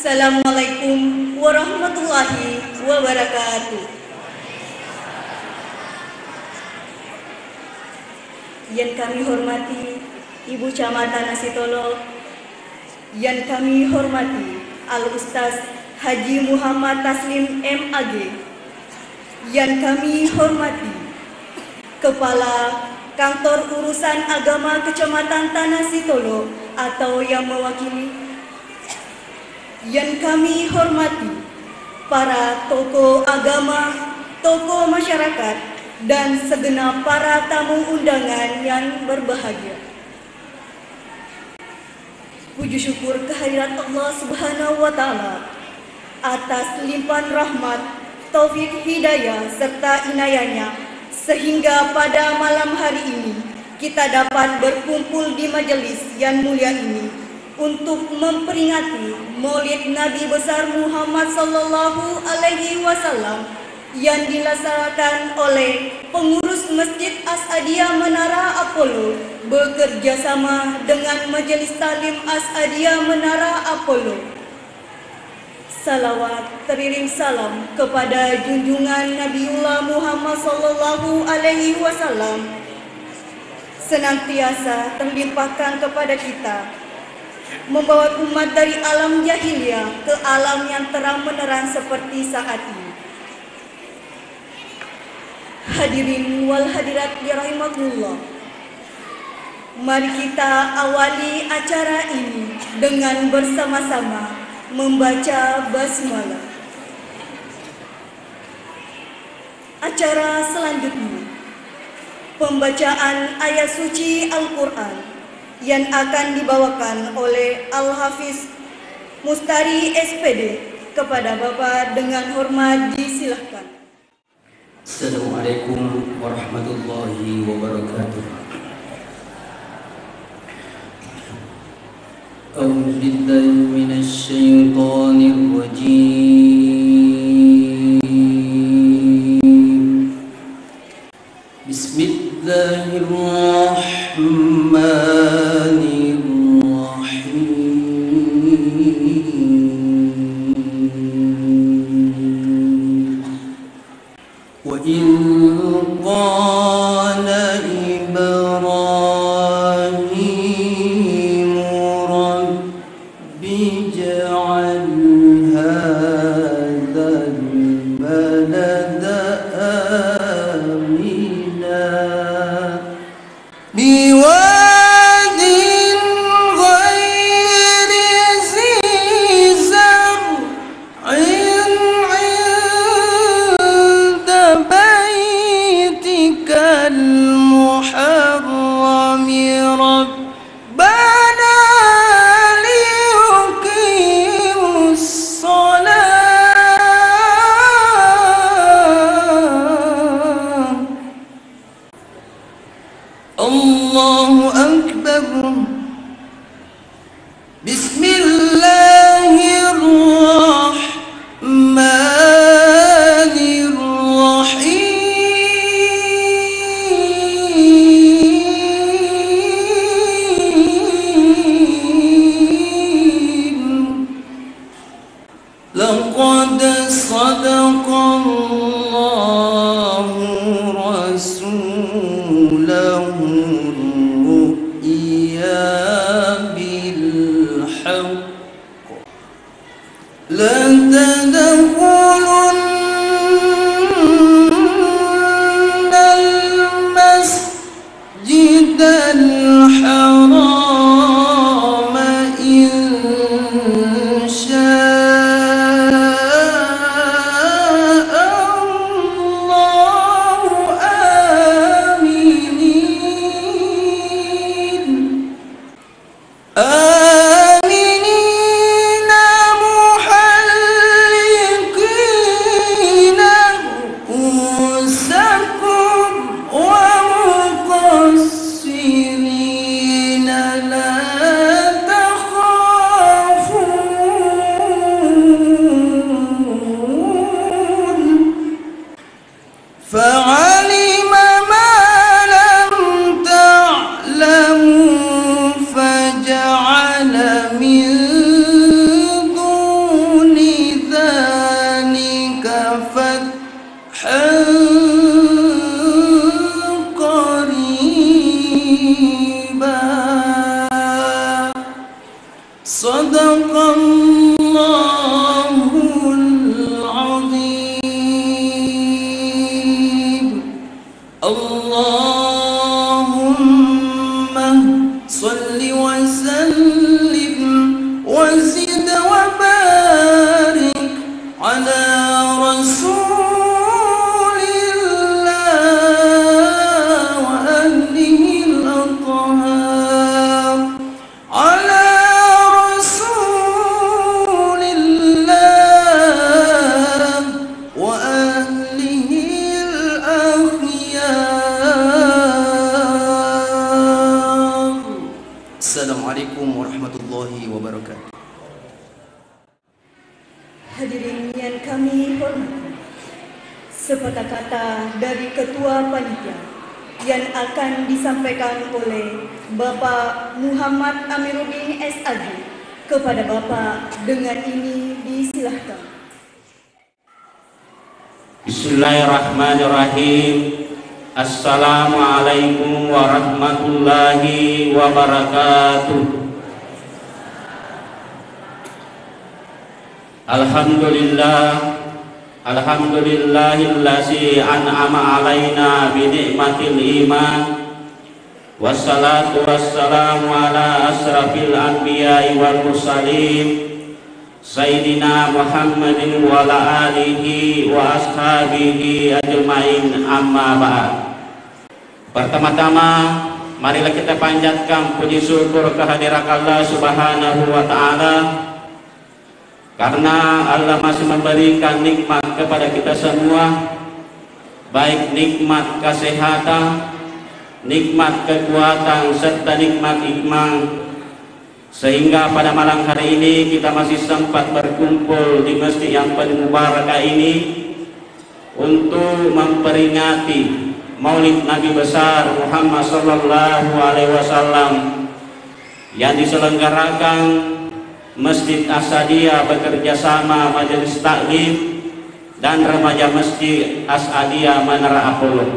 Assalamualaikum warahmatullahi wabarakatuh. Yang kami hormati Ibu Camat Tanah Sitolo, yang kami hormati Al-Ustaz Haji Muhammad Taslim MAG, yang kami hormati Kepala Kantor Urusan Agama Kecamatan Tanah Sitolo atau yang mewakili, yang kami hormati para tokoh agama, tokoh masyarakat, dan segenap para tamu undangan yang berbahagia. Puji syukur kehadirat Allah Subhanahu wa Ta'ala atas limpahan rahmat, taufik hidayah serta inayahnya, sehingga pada malam hari ini kita dapat berkumpul di majelis yang mulia ini untuk memperingati Maulid Nabi besar Muhammad sallallahu alaihi wasallam yang dilaksanakan oleh pengurus Masjid As'adiyah Menara Apollo bekerja sama dengan Majelis Taklim As'adiyah Menara Apollo. Salawat teriring salam kepada junjungan Nabiullah Muhammad sallallahu alaihi wasallam senantiasa terlimpahkan kepada kita, membawa umat dari alam jahiliyah ke alam yang terang menerang seperti saat ini. Hadirin wal hadirat ya rahimakumullah, mari kita awali acara ini dengan bersama-sama membaca basmalah. Acara selanjutnya, pembacaan ayat suci Al-Quran yang akan dibawakan oleh Al-Hafiz Mustari SPD. Kepada Bapak dengan hormat disilahkan. Assalamualaikum warahmatullahi wabarakatuh. A'udzu billahi minasy syaithanir rajim. Bismillahirrahmanirrahim. Wa in qala Ibrahim rabbi ij'al hadzal balada amina biwadin ghairi zi zar'in 'inda baitikal muharrami rabbana liyuqimus salat. Allahu Akbar. Bismillahirrahmanirrahim. Laqad sadaqallahu rasulahu ru'ya bil haqq la tadkhulunna al masjidal haram insya Aminina muhallikina rusakum wa muqassirina la takhafun. Hadirin yang kami hormati, sepatah kata dari Ketua Panitia yang akan disampaikan oleh Bapak Muhammad Amiruddin SAG kepada Bapak dengan ini disilahkan. Bismillahirrahmanirrahim. Assalamualaikum warahmatullahi wabarakatuh. Alhamdulillahillazi an'ama alaina bi ni'matil iman. Wassalatu wassalamu ala asrafil anbiya'i wal mursalin Sayyidina Muhammadin wa ala alihi wa ashabihi ajma'in, amma ba'd. Pertama-tama marilah kita panjatkan puji syukur kehadirat Allah Subhanahu wa ta'ala, karena Allah masih memberikan nikmat kepada kita semua, baik nikmat kesehatan, nikmat kekuatan, serta nikmat iman, sehingga pada malam hari ini kita masih sempat berkumpul di masjid yang penuh barakah ini untuk memperingati Maulid Nabi besar Muhammad sallallahu alaihi wasallam yang diselenggarakan Masjid Asadiyah bekerja sama Majelis Taklim dan Remaja Masjid Asadiyah Menara Apollo.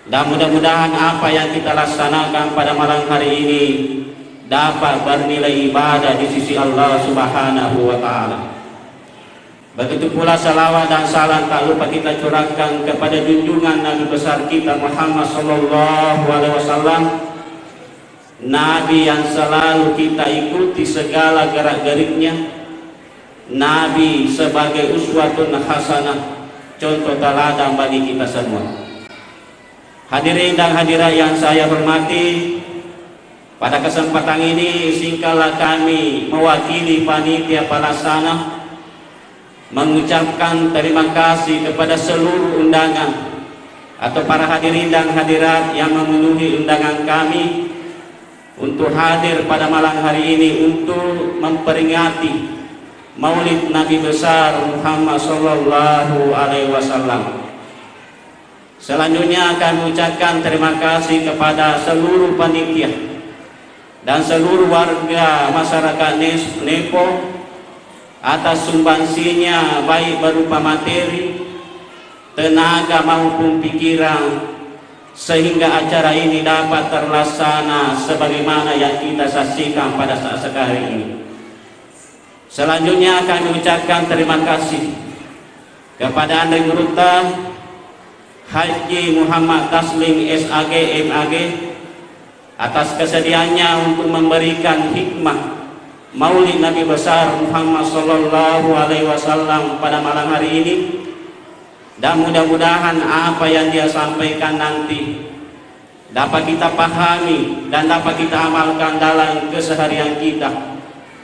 Dan mudah-mudahan apa yang kita laksanakan pada malam hari ini dapat bernilai ibadah di sisi Allah Subhanahu wa ta'ala. Begitu pula salawat dan salam tak lupa kita curahkan kepada junjungan Nabi besar kita Muhammad sallallahu alaihi wasallam, Nabi yang selalu kita ikuti segala gerak-geriknya, Nabi sebagai uswatun hasanah, contoh teladan bagi kita semua. Hadirin dan hadirat yang saya hormati, pada kesempatan ini singkatlah kami mewakili panitia pelaksana mengucapkan terima kasih kepada seluruh undangan atau para hadirin dan hadirat yang memenuhi undangan kami untuk hadir pada malam hari ini untuk memperingati Maulid Nabi besar Muhammad sallallahu alaihi wasallam. Selanjutnya kami ucapkan terima kasih kepada seluruh panitia dan seluruh warga masyarakat Nepo atas sumbangsinya, baik berupa materi, tenaga maupun pikiran, sehingga acara ini dapat terlaksana sebagaimana yang kita saksikan pada saat sekarang ini. Selanjutnya kami ucapkan terima kasih kepada Anda Gurutah Haji Muhammad Taslim SAG MAG atas kesediaannya untuk memberikan hikmah Maulid Nabi besar Muhammad sallallahu alaihi wasallam pada malam hari ini, dan mudah-mudahan apa yang dia sampaikan nanti dapat kita pahami dan dapat kita amalkan dalam keseharian kita,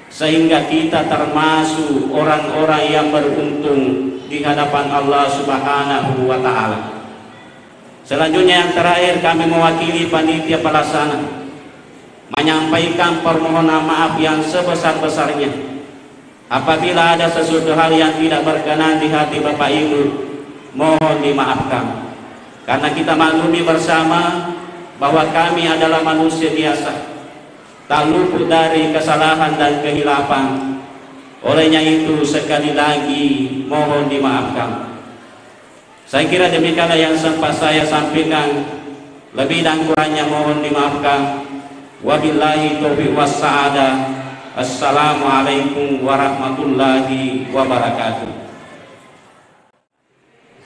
sehingga kita termasuk orang-orang yang beruntung di hadapan Allah Subhanahu wa ta'ala. Selanjutnya yang terakhir, kami mewakili panitia pelaksana menyampaikan permohonan maaf yang sebesar-besarnya apabila ada sesuatu hal yang tidak berkenan di hati Bapak Ibu, mohon dimaafkan, karena kita maklumi bersama bahwa kami adalah manusia biasa, tak luput dari kesalahan dan kehilapan. Olehnya itu sekali lagi mohon dimaafkan. Saya kira demikianlah yang sempat saya sampaikan, lebih dan kurangnya mohon dimaafkan. Wabillahi taufiq wassa'adah. Assalamualaikum warahmatullahi wabarakatuh.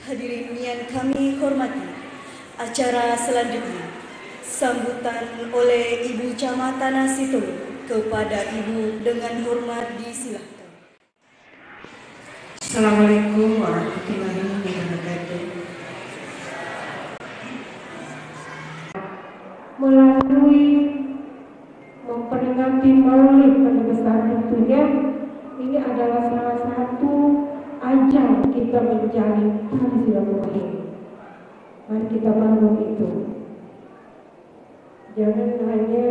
Hadirin yang kami hormati, acara selanjutnya sambutan oleh Ibu Camat Tanah Situlu. Kepada Ibu dengan hormat disilahkan. Assalamualaikum warahmatullahi wabarakatuh. Melalui memperingati Maulid Nabi besar tentunya ini adalah salah satu ajang kita menjalin tali silaturahim. Mari kita bangun itu. Jangan hanya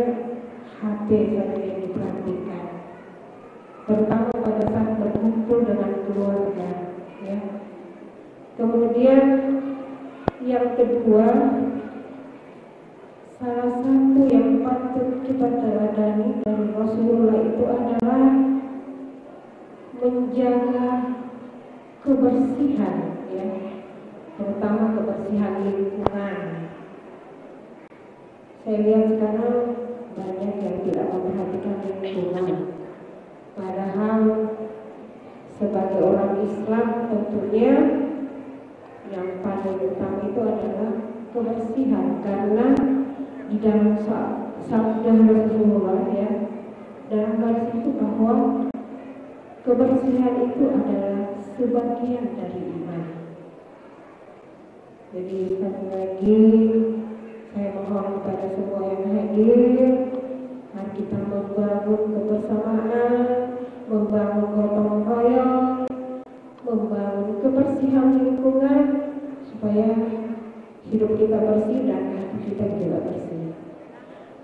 hati saja yang diperhatikan, terutama pada saat berkumpul dengan keluarga Kemudian yang kedua, salah satu yang patut kita teladani dari Rasulullah itu adalah menjaga kebersihan, ya, terutama kebersihan lingkungan. Saya lihat sekarang banyak yang tidak memperhatikan lingkungan. Padahal sebagai orang Islam tentunya yang paling utama itu adalah kebersihan, karena di dalam sabda Rasulullah, ya, dalam hadis itu bahwa kebersihan itu adalah sebagian dari iman. Jadi sekali lagi saya mohon kepada semua yang hadir, mari kita membangun kebersamaan, membangun gotong royong, membangun kebersihan lingkungan supaya hidup kita bersih dan hati kita juga bersih.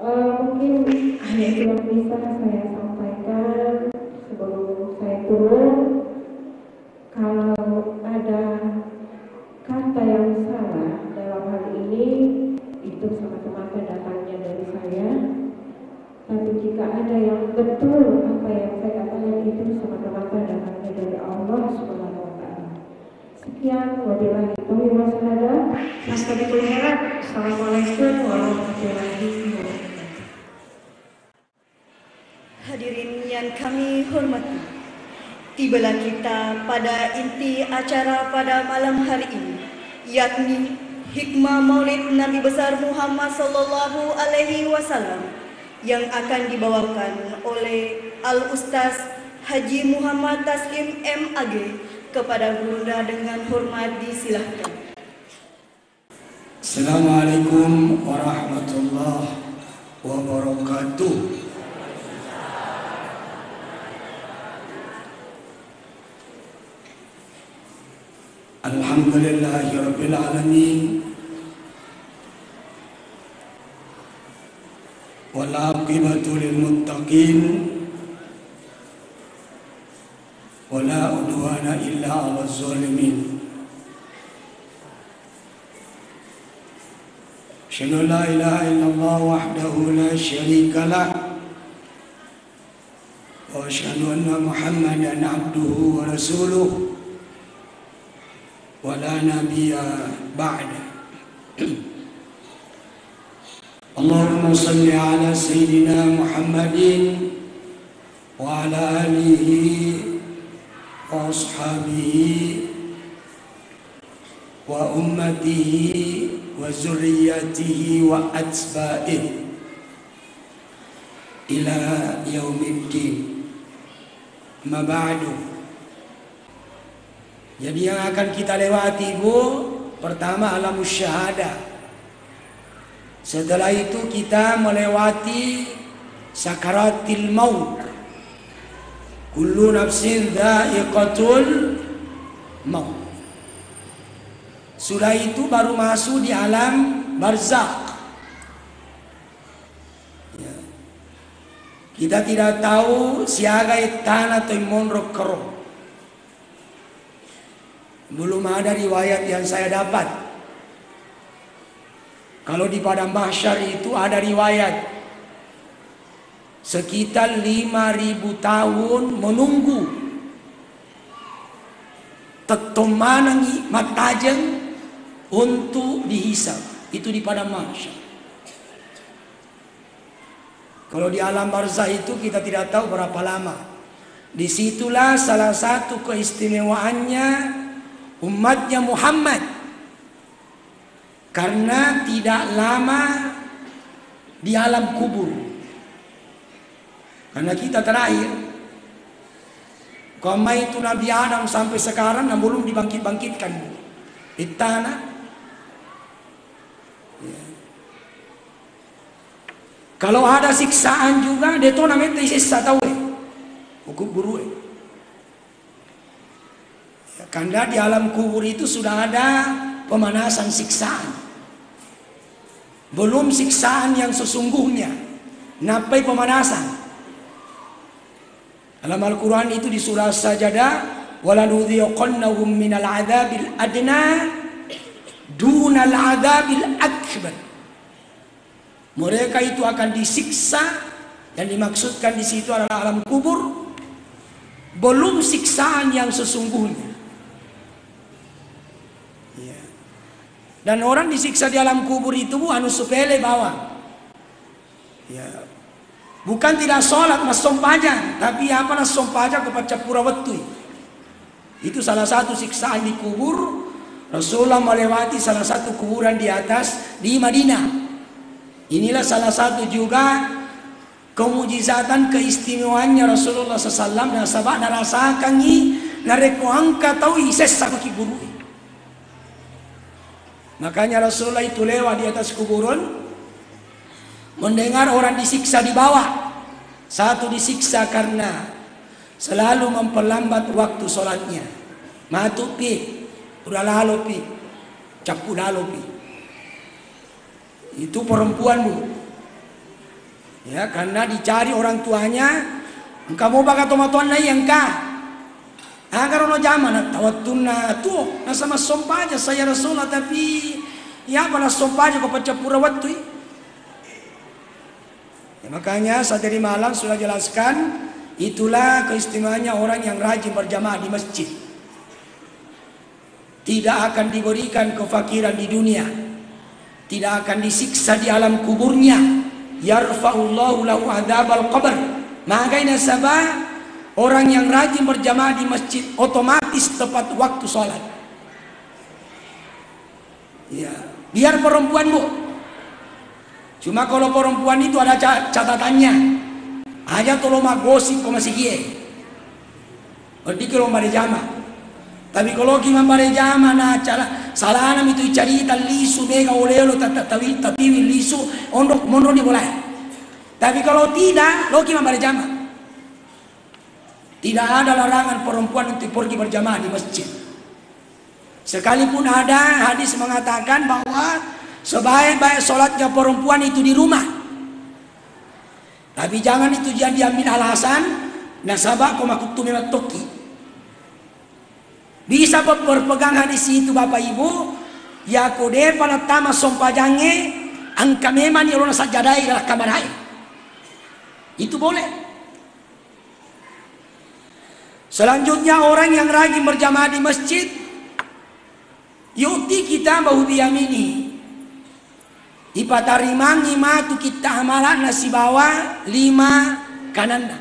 Mungkin hanya itu yang bisa saya sampaikan sebelum saya turun. Kalau ada kata yang salah dalam hal ini, itu semata-mata datangnya dari saya. Tapi jika ada yang betul apa yang saya katakan, itu semata-mata datangnya dari Allah Subhanahu wa Ta'ala. Sekian, wabillahi taufiq wal hidayah. Sampai jumpa. Assalamualaikum warahmatullahi wabarakatuh. Hadirin yang kami hormati, tibalah kita pada inti acara pada malam hari ini, yakni hikmah Maulid Nabi besar Muhammad sallallahu alaihi wasallam yang akan dibawakan oleh Al-Ustaz Haji Muhammad Taslim MAG. Kepada Bunda dengan hormat disilahkan. Assalamualaikum warahmatullahi wabarakatuh. Alhamdulillahi rabbil alamin, wal aqibatu lil muttaqin, wala udwana illa 'alal zalimin. Asyhadu an la ilaha illallah wahdahu la syarika lah, wa asyhadu anna Muhammadan abduhu wa rasuluh, wa la nabiyya ba'da. Allahumma salli ala sayyidina Muhammadin wa ala alihi wa ashabihi wa ummatihi wa zurriyatihi wa atba'ihi ila yaumiddin. Ma ba'du. Jadi yang akan kita lewati, Bu, pertama alamus syahadah. Setelah itu kita melewati sakaratil maut. Kullu nafsin dha'iqatul maut. Sudah itu baru masuk di alam barzakh. Ya. Kita tidak tahu siaga itan atau monrok kero. Belum ada riwayat yang saya dapat. Kalau di padang mahsyar itu ada riwayat sekitar 5.000 tahun menunggu tetemanangi matajeng untuk dihisab. Itu di padang mahsyar. Kalau di alam barzah itu kita tidak tahu berapa lama. Disitulah salah satu keistimewaannya umatnya Muhammad, karena tidak lama di alam kubur. Karena kita terakhir, kama itu Nabi Adam sampai sekarang yang belum dibangkit-bangkitkan di tanah. Ya. Kalau ada siksaan juga, dia tuh namanya siksa tahu, hukum buru. Ya, karena di alam kubur itu sudah ada pemanasan siksaan, belum siksaan yang sesungguhnya. Napai pemanasan. Dalam Al-Quran itu di surah Sajadah, walanudhiqannahum minal adzabil adna dunal adabil akbar. Mereka itu akan disiksa, yang dimaksudkan di situ adalah alam kubur, belum siksaan yang sesungguhnya. Ya. Dan orang disiksa di alam kubur itu anu sepele bawah. Ya. Bukan tidak sholat mas sompajang, tapi apa nas sompajang kepada pura wetu. Itu salah satu siksaan di kubur. Rasulullah melewati salah satu kuburan di atas di Madinah. Inilah salah satu juga kemujizatan keistimewaannya Rasulullah SAW. Dan sahabat narasakan ni nareko angka tahu isesa ke guru. Makanya Rasulullah itu lewat di atas kuburan, mendengar orang disiksa di bawah. Satu disiksa karena selalu memperlambat waktu sholatnya. Matu pi, udah lalu pi, capu lalu pi. Itu perempuan bu, ya karena dicari orang tuanya. Engkau mau baga tomatuan naik engkau, agar ono zaman tawatuna tuh nasa mas sompaja saya Rasulullah tapi ya balas sompaja kau pecah pura waktu. Ya, makanya saya dari malam sudah jelaskan, itulah keistimewaannya orang yang rajin berjamaah di masjid. Tidak akan diberikan kefakiran di dunia, tidak akan disiksa di alam kuburnya. Yarfa'ullahu lahu adzabal qabr. Makanya sabah orang yang rajin berjamaah di masjid otomatis tepat waktu sholat. Ya, biar perempuan bu. Cuma kalau perempuan itu ada catatannya. Aja tolong magosip kau masih gie. Berarti kalau berjamaah. Tapi kalau kita berjamaah na cara salahnya itu cerita lisu mega olelo tatawi lisu ondok mondo di boleh. Tapi kalau tidak, lo kita berjamaah. Tidak ada larangan perempuan untuk pergi berjamaah di masjid. Sekalipun ada hadis mengatakan bahwa sebaik-baik sholatnya perempuan itu di rumah. Tapi jangan itu jadi ambil alasan nasabah kau makut tu memang toki. Bisa berpegang hadis itu Bapak Ibu, ya kode pada tama sompajange angka memang yang nasa jadai dalam kamar air. Itu boleh. Selanjutnya orang yang rajin berjamaah di masjid, yuti kita bahu biyamini. Ipatarimang imatu kita amalan nasi bawa 5 kanan.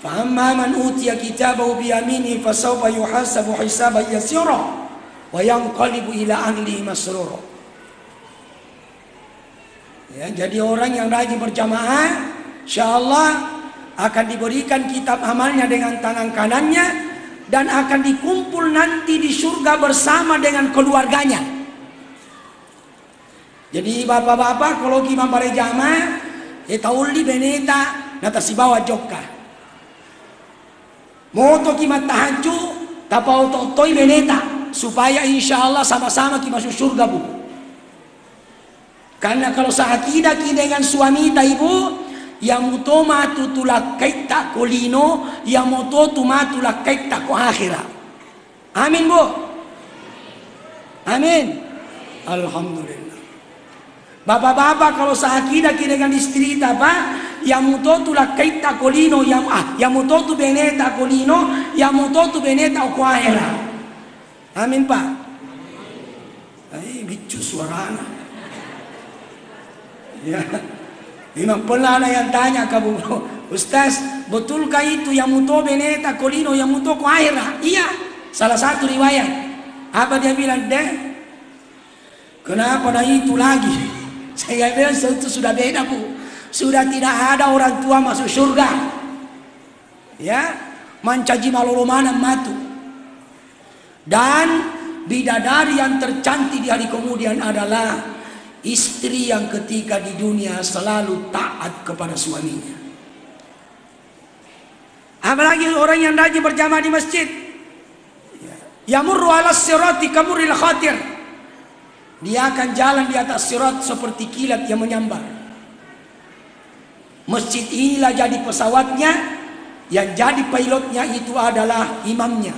Fa'amma man utiya kitabahu biyamini fasawfa yuhasabu hisaban yasira wa yanqalibu ila ahlihi masrura. Ya, jadi orang yang rajin berjamaah insyaallah akan diberikan kitab amalnya dengan tangan kanannya dan akan dikumpul nanti di surga bersama dengan keluarganya. Jadi bapak-bapak kalau kita berjamaah tauli beneta nata si bawa jokka. Moto kita tahajud tapau totoi beneta supaya insyaallah sama-sama kita masuk surga bu. Karena kalau seakidah kita dengan suami ibu yang mutoma tutulak kaita kolino yang moto tumatulak kaita ko akhirat. Amin bu. Amin. Alhamdulillah. Bapak-bapak kalau seakidah kita dengan istri apa? Yang mutotulah kaita kolino yang mutotu beneta kolino yang mutotu beneta ukuahera. Amin pak. Bicu suarana. Ya, memang pernah ada yang tanya ke bu, Ustaz, betulkah itu yang muto beneta kolino yang muto ukuahera? Iya, salah satu riwayat. Apa dia bilang deh? Kenapa dah itu lagi? Saya bilang itu sudah beda bu. Sudah tidak ada orang tua masuk surga. Ya, mancaji malolo mana matu. Dan bidadari yang tercantik di hari kemudian adalah istri yang ketika di dunia selalu taat kepada suaminya. Apalagi orang yang rajin berjamaah di masjid. Yamurru ala sirati kamuril khatir. Dia akan jalan di atas sirat seperti kilat yang menyambar. Masjid inilah jadi pesawatnya, yang jadi pilotnya itu adalah imamnya.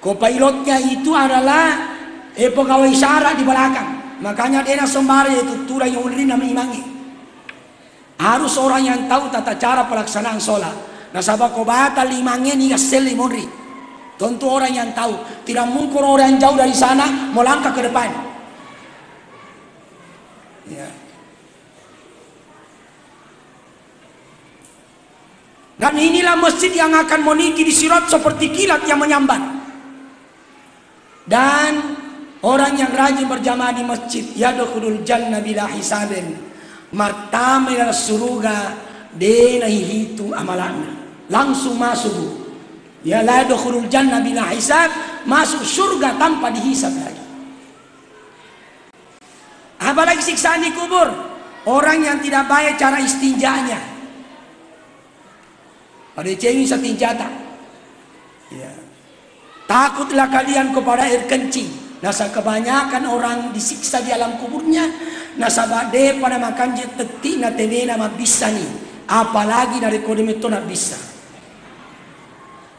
Kopilotnya itu adalah pegawai syarat di belakang. Makanya dia sembari itu tura yang unri nama imangi. Harus orang yang tahu tata cara pelaksanaan sholat. Nah sabab ko batal imangnya ni gasel limonri. Tentu orang yang tahu. Tidak mungkin orang yang jauh dari sana melangkah ke depan. Ya. Dan inilah masjid yang akan meniti di sirat seperti kilat yang menyambar. Dan orang yang rajin berjamaah di masjid yadkhulul jannah bila hisabin, martama ila surga dena hitu amalannya langsung masuk. Ya la yadkhulul jannah bila hisab, masuk surga tanpa dihisab lagi. Apalagi siksaan di kubur, orang yang tidak baik cara istinjanya. Pada cewek setinja tak? Ya. Takutlah kalian kepada air kencing. Nasa kebanyakan orang disiksa di alam kuburnya. Nasa bade pada makan jetetik na tenena mabisa nih. Apalagi dari kode metode bisa.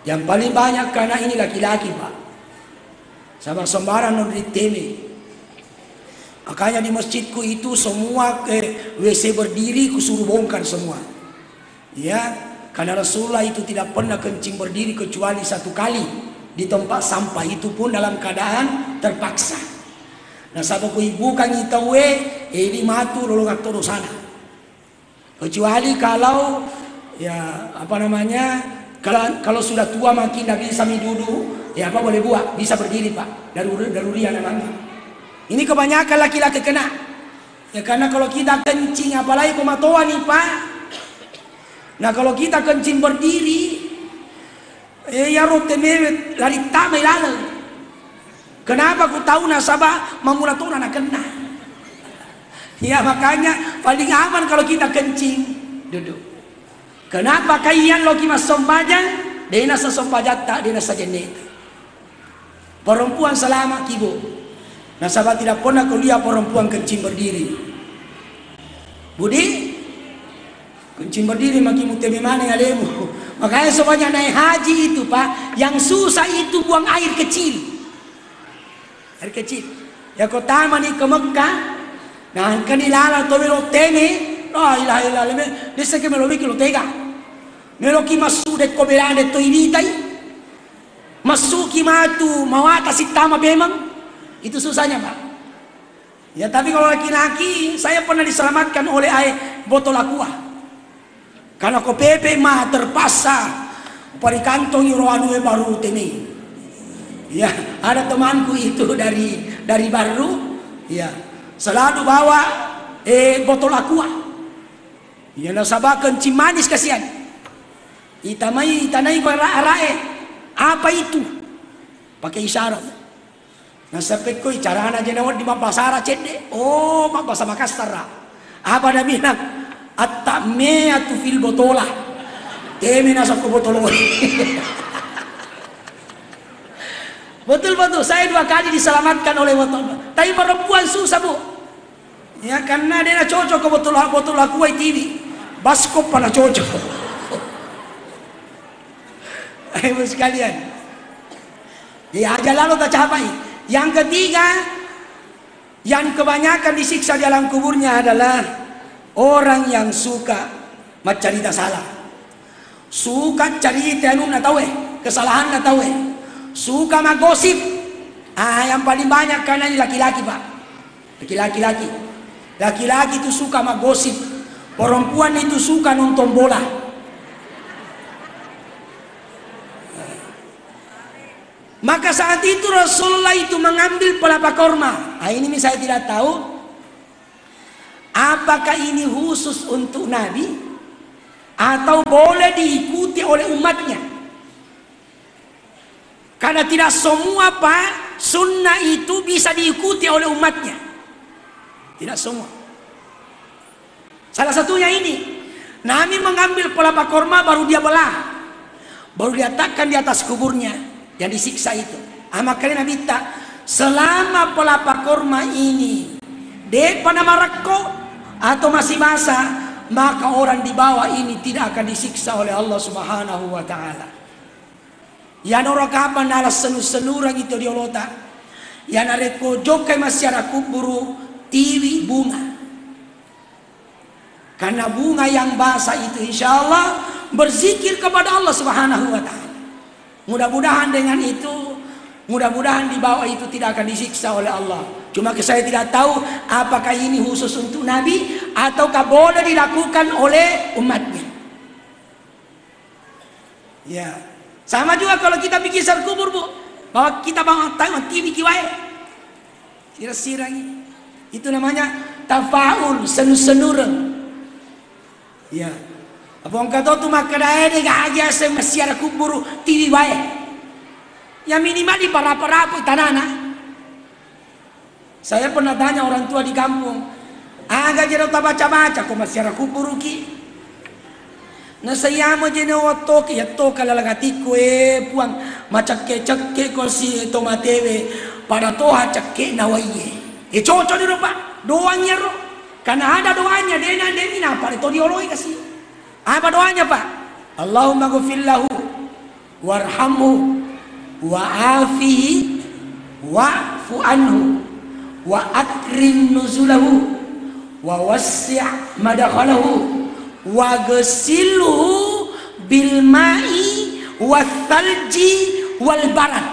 Yang paling banyak karena ini laki-laki pak. Sama sembarang non diteme. Makanya di masjidku itu semua WC berdiri kusuruh bongkar semua. Ya. Karena Rasulullah itu tidak pernah kencing berdiri kecuali satu kali di tempat sampah, itu pun dalam keadaan terpaksa. Nah sababu ibu kan itawe ini matu lolong atau sana. Kecuali kalau ya apa namanya kalau sudah tua makin tidak bisa duduk, ya apa boleh buat, bisa berdiri pak. Darurian namanya. Ini kebanyakan laki-laki kena. Ya karena kalau kita kencing apalagi pematoan nih pak. Nah kalau kita kencing berdiri, ya rote mewet lari tamai lalu. Kenapa ku tahu nasabah mamulaton anak kena? Ya makanya paling aman kalau kita kencing duduk. Kenapa kaian lo kimas sombajang? Dena sesombajata, dena sajenet. Perempuan selama kibo. Nasabah tidak pernah kuliah perempuan kencing berdiri. Budi? Kencing berdiri makin mutemi mana ya demo. Makanya semuanya naik haji itu pak, yang susah itu buang air kecil. Air kecil. Ya kota mani ke Mekah. Nah kan ilala to melo teme. Oh ilah ilah desa ke melo mikilo tega. Melo ki masuk de koberane to initai. Masuk ki matu mawata sitama bemang. Itu susahnya pak. Ya tapi kalau laki-laki saya pernah diselamatkan oleh air botol aqua. Karena ko pepe mah terpaksa pari kantong anu baru temi. Ya, ada temanku itu dari baru, ya, selalu bawa botol aqua. Ya nasabah kencing manis kasihan. Itanai ko arae. Apa itu? Pakai isyarat. Nasabek ko carana jenawat di mapasara cede. Oh, mapasa Makassar. Apa dah bilang? At-ta'miyatu fil botolah. Temi nasab ke botol. Betul-betul saya 2 kali diselamatkan oleh botol. Tapi perempuan susah bu. Ya karena dia cocok ke botol aqua TV. Baskop pada cocok. Ayo sekalian. Ya aja lalu tak capai. Yang ketiga, yang kebanyakan disiksa di alam kuburnya adalah orang yang suka mencerita salah, suka cerita anu na tahu kesalahan na tahu, suka magosip. Yang paling banyak karena ini laki-laki pak, laki-laki itu suka magosip, perempuan itu suka nonton bola. Maka saat itu Rasulullah itu mengambil pelapa korma. Ini saya tidak tahu. Apakah ini khusus untuk Nabi atau boleh diikuti oleh umatnya? Karena tidak semua pak sunnah itu bisa diikuti oleh umatnya. Tidak semua. Salah satunya ini, Nabi mengambil pelapa korma baru dia belah, baru diletakkan di atas kuburnya yang disiksa itu. Makanya Nabi tak selama pelapa korma ini depan marakko atau masih basah, maka orang di bawah ini tidak akan disiksa oleh Allah Subhanahu wa taala. Yan ora kapan alas senu-senurang itu diolota. Yan areko jokai masyarakat kuburu tiwi bunga. Karena bunga yang basah itu insya Allah berzikir kepada Allah Subhanahu wa ta'ala. Mudah-mudahan dengan itu, mudah-mudahan di bawah itu tidak akan disiksa oleh Allah. Cuma saya tidak tahu apakah ini khusus untuk Nabi ataukah boleh dilakukan oleh umatnya. Ya, sama juga kalau kita bikin sar kubur, Bu, bahwa kita bangun tangan tiwi kiwai. Sirang-sirang itu namanya tafaul, senu-senureng. Ya. Apa orang kata tu maka dah ada gaya semasiara kubur tiwi wae. Ya minimal di para-para tanana. Saya pernah tanya orang tua di kampung, agak jero ta baca-baca ko masiara kubur ki. Na saya mo jeno wato ki ya to kala lagati ko puang macak-cak ko si tomatewe para toha cakke na waye. Cocok di rupa doanya ro. Karena ada doanya dena demina para to dioloi kasih. Apa doanya Pak? Allahumma ghfir lahu warhamhu wa'afihi wa'fu anhu wa akrim nuzulahu wa wassi' madakhalahu wa ghasilhu bil ma'i wath thalji wal barad.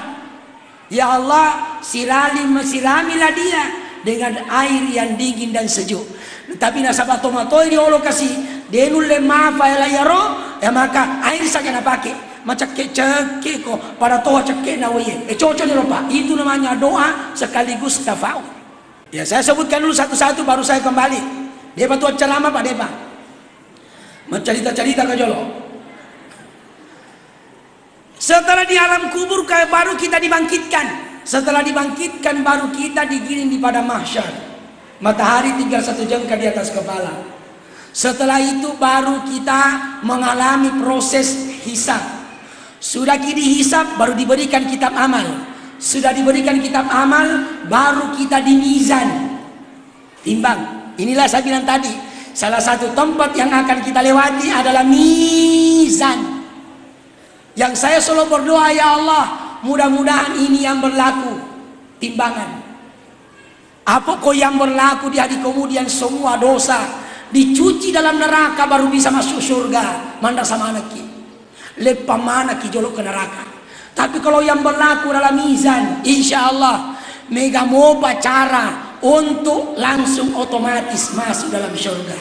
Ya Allah, siramilah dia dengan air yang dingin dan sejuk. Tapi nasabah tomatoi diolo kasih denul lemah faela yaro ya maka air saja nak pakai macam cek ko pada toa cek na waye cocok ni lupa. Itu namanya doa sekaligus tafaul. Ya saya sebutkan dulu satu-satu baru saya kembali. Dia batu ceramah Pak Depa mencerita-cerita ke jolo. Setelah di alam kubur baru kita dibangkitkan. Setelah dibangkitkan baru kita digiring di padang mahsyar. Matahari tinggal 1 jengkal di atas kepala. Setelah itu baru kita mengalami proses hisab. Sudah kini hisab baru diberikan kitab amal. Sudah diberikan kitab amal baru kita dimizan. Timbang. Inilah saya bilang tadi, salah satu tempat yang akan kita lewati adalah mizan. Yang saya selalu berdoa, ya Allah, mudah-mudahan ini yang berlaku timbangan. Apa kok yang berlaku di hari kemudian semua dosa dicuci dalam neraka baru bisa masuk surga. Manda sama anakki lepa mana ki jolok ke neraka. Tapi kalau yang berlaku dalam mizan, insya Allah mega moba cara untuk langsung otomatis masuk dalam surga.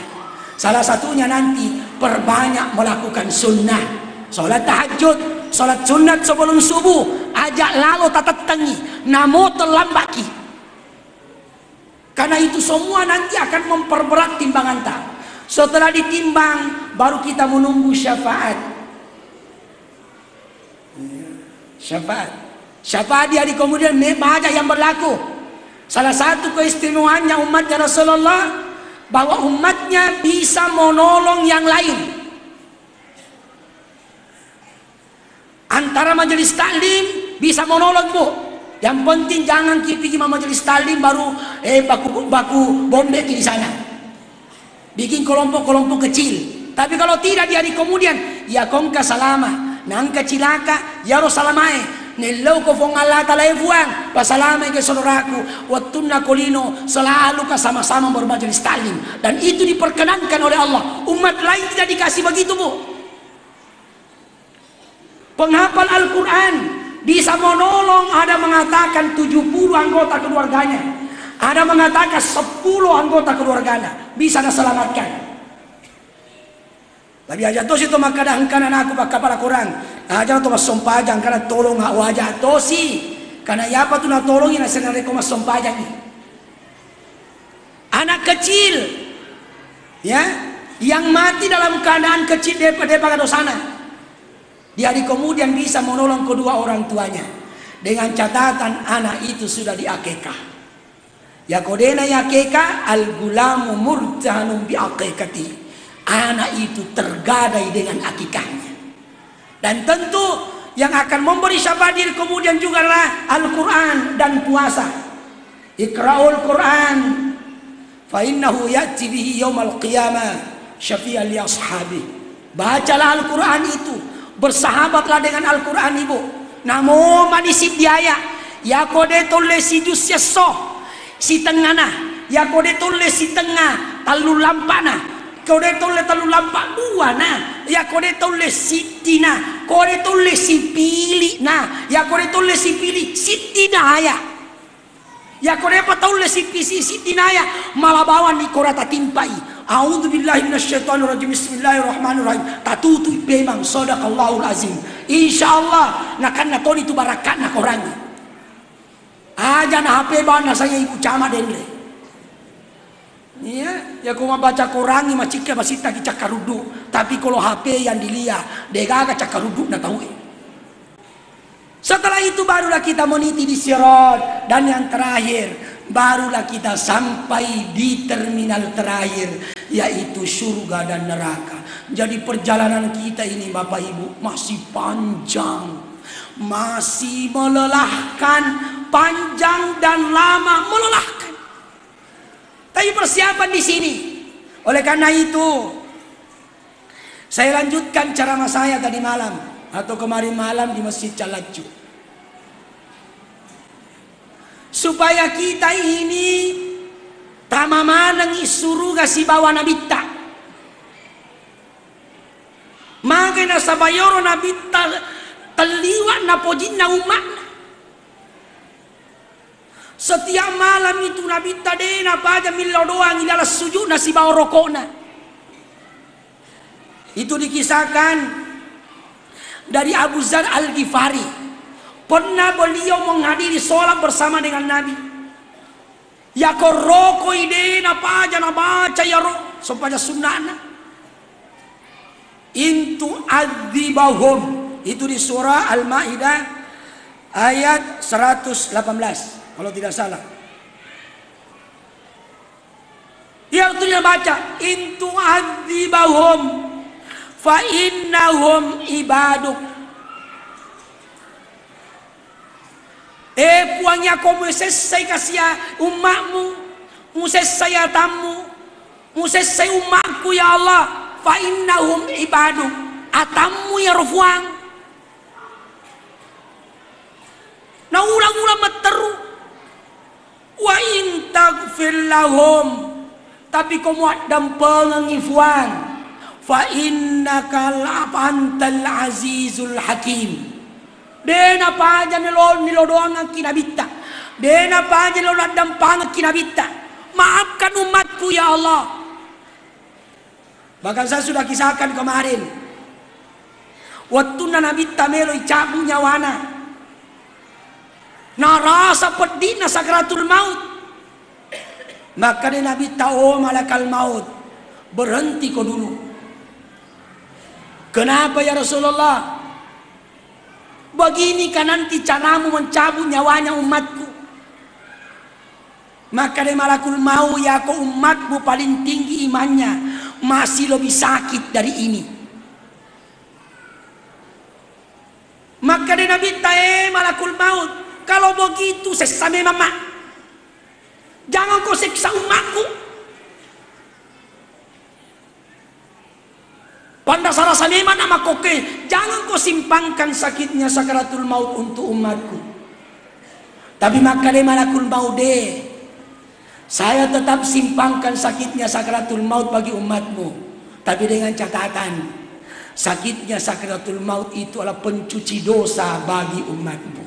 Salah satunya nanti perbanyak melakukan sunnah, sholat tahajud, sholat sunat sebelum subuh, ajak lalu tatat tengi namo terlambaki. Karena itu semua nanti akan memperberat timbangan tak. Setelah ditimbang baru kita menunggu syafaat. Syafaat di hari kemudian banyak yang berlaku. Salah satu keistimewaannya umatnya Rasulullah bahwa umatnya bisa menolong yang lain. Antara majelis taklim bisa menolong, Bu. Yang penting jangan pergi majelis taklim baru baku bombe di sana. Bikin kelompok-kelompok kecil. Tapi kalau tidak di hari kemudian ya kongka salama, nangka cilaka ya rosalamae, nelau ko fong Allah taala buang, pasalama ke saudaraku, watunna kolino selalu sama-sama bermajelis taklim dan itu diperkenankan oleh Allah. Umat lain tidak dikasih begitu, Bu. Penghafal Al-Quran bisa menolong, ada mengatakan 70 anggota keluarganya, ada mengatakan 10 anggota keluarganya bisa diselamatkan. Tapi aja tosi to makadang kanan aku pakai kepala kurang, aja to mas sompajang karena tolong nggak wajah tosi, karena ya apa tuh nak tolongin asalnya ko mas sompajang nih. Anak kecil, ya, yang mati dalam keadaan kecil daripada dosana. Di hari kemudian bisa menolong kedua orang tuanya dengan catatan anak itu sudah diakekah. Ya kodena ya akekah al-gulamu murtahanum bi akekati. Anak itu tergadai dengan akikahnya. Dan tentu yang akan memberi syafaat di kemudian juga adalah Al-Quran dan puasa. Iqra'ul Quran fa innahu ya'ti bihi yaumal qiyamah syafi'an li ashabi. Bacalah Al-Quran itu, bersahabatlah dengan Al-Quran, Ibu. namo manisip diaya ya kode tole si jus so si tengana ya kode tole si tengah talu lampana kode tole talu lampak dua na ya kode tole si tina kode tole si pilih na ya kode tole si pilih si tina ya kode apa tole si pisi si tina malah bawa ni korata timpai. A'udzubillahi minasyaitonirrajim. Bismillahirrahmanirrahim. Tatutu memang sadaqallahul azim. Insyaallah nakan natoni tu barakat nak orang. Aja na HP bana saya ibu cama denle. Iya, ya kau baca Quran maciknya basita ki cakarudu. Tapi kalau HP yang dilihat, degaga cakarudu na tahu. Setelah itu barulah kita meniti di sirat, dan yang terakhir barulah kita sampai di terminal terakhir, yaitu surga dan neraka. Jadi perjalanan kita ini Bapak Ibu masih panjang, masih melelahkan, panjang dan lama, melelahkan. Tapi persiapan di sini. Oleh karena itu saya lanjutkan ceramah saya tadi malam atau kemarin malam di Masjid Calacu, supaya kita ini tamamanang isuruga si bawa nabita makanya sabayoro nabita teliwat na pojin na umat. Setiap malam itu nabita dena paja milo doang ilalah sujud na si bawa rokona. Itu dikisahkan dari Abu Zar Al-Ghifari. Pernah beliau menghadiri sholat bersama dengan Nabi. Ya koroko ide napa aja na baca ya ro supaya sunnahna. Intu adzibahum, itu di surah Al-Maidah ayat 118 kalau tidak salah. Ya itu dia baca intu adzibahum fa innahum ibaduk. Puangnya kau mesesai kasih umatmu, mesesai tamu, mesesai umatku ya Allah. Fa innahum ibadu, atamu ya rufuang. Nah ulang-ulang meteru. Wa in taghfir lahum, tapi kau muat dan pengifuan. Fa innaka antal azizul hakim. Dena paja nilo doang kinabita. Dena paja nilo dampang kinabita. Maafkan umatku ya Allah. Bahkan saya sudah kisahkan kemarin. Waktu nabita melo icabu nyawana. Narasa pedih na sakratul maut. Maka nabita malakal maut. Berhenti kau dulu. Kenapa ya Rasulullah? Begini kan nanti caramu mencabut nyawanya umatku. Maka dari malakul mau ya kau umatmu paling tinggi imannya masih lebih sakit dari ini. Maka dari Nabi malakul maut, kalau begitu sesame mama, jangan kau siksa umatku. Panda salah saneman nama koke, jangan kau simpangkan sakitnya sakaratul maut untuk umatku. Tapi maka de malakul maut de, saya tetap simpangkan sakitnya sakaratul maut bagi umatmu. Tapi dengan catatan, sakitnya sakaratul maut itu adalah pencuci dosa bagi umatmu.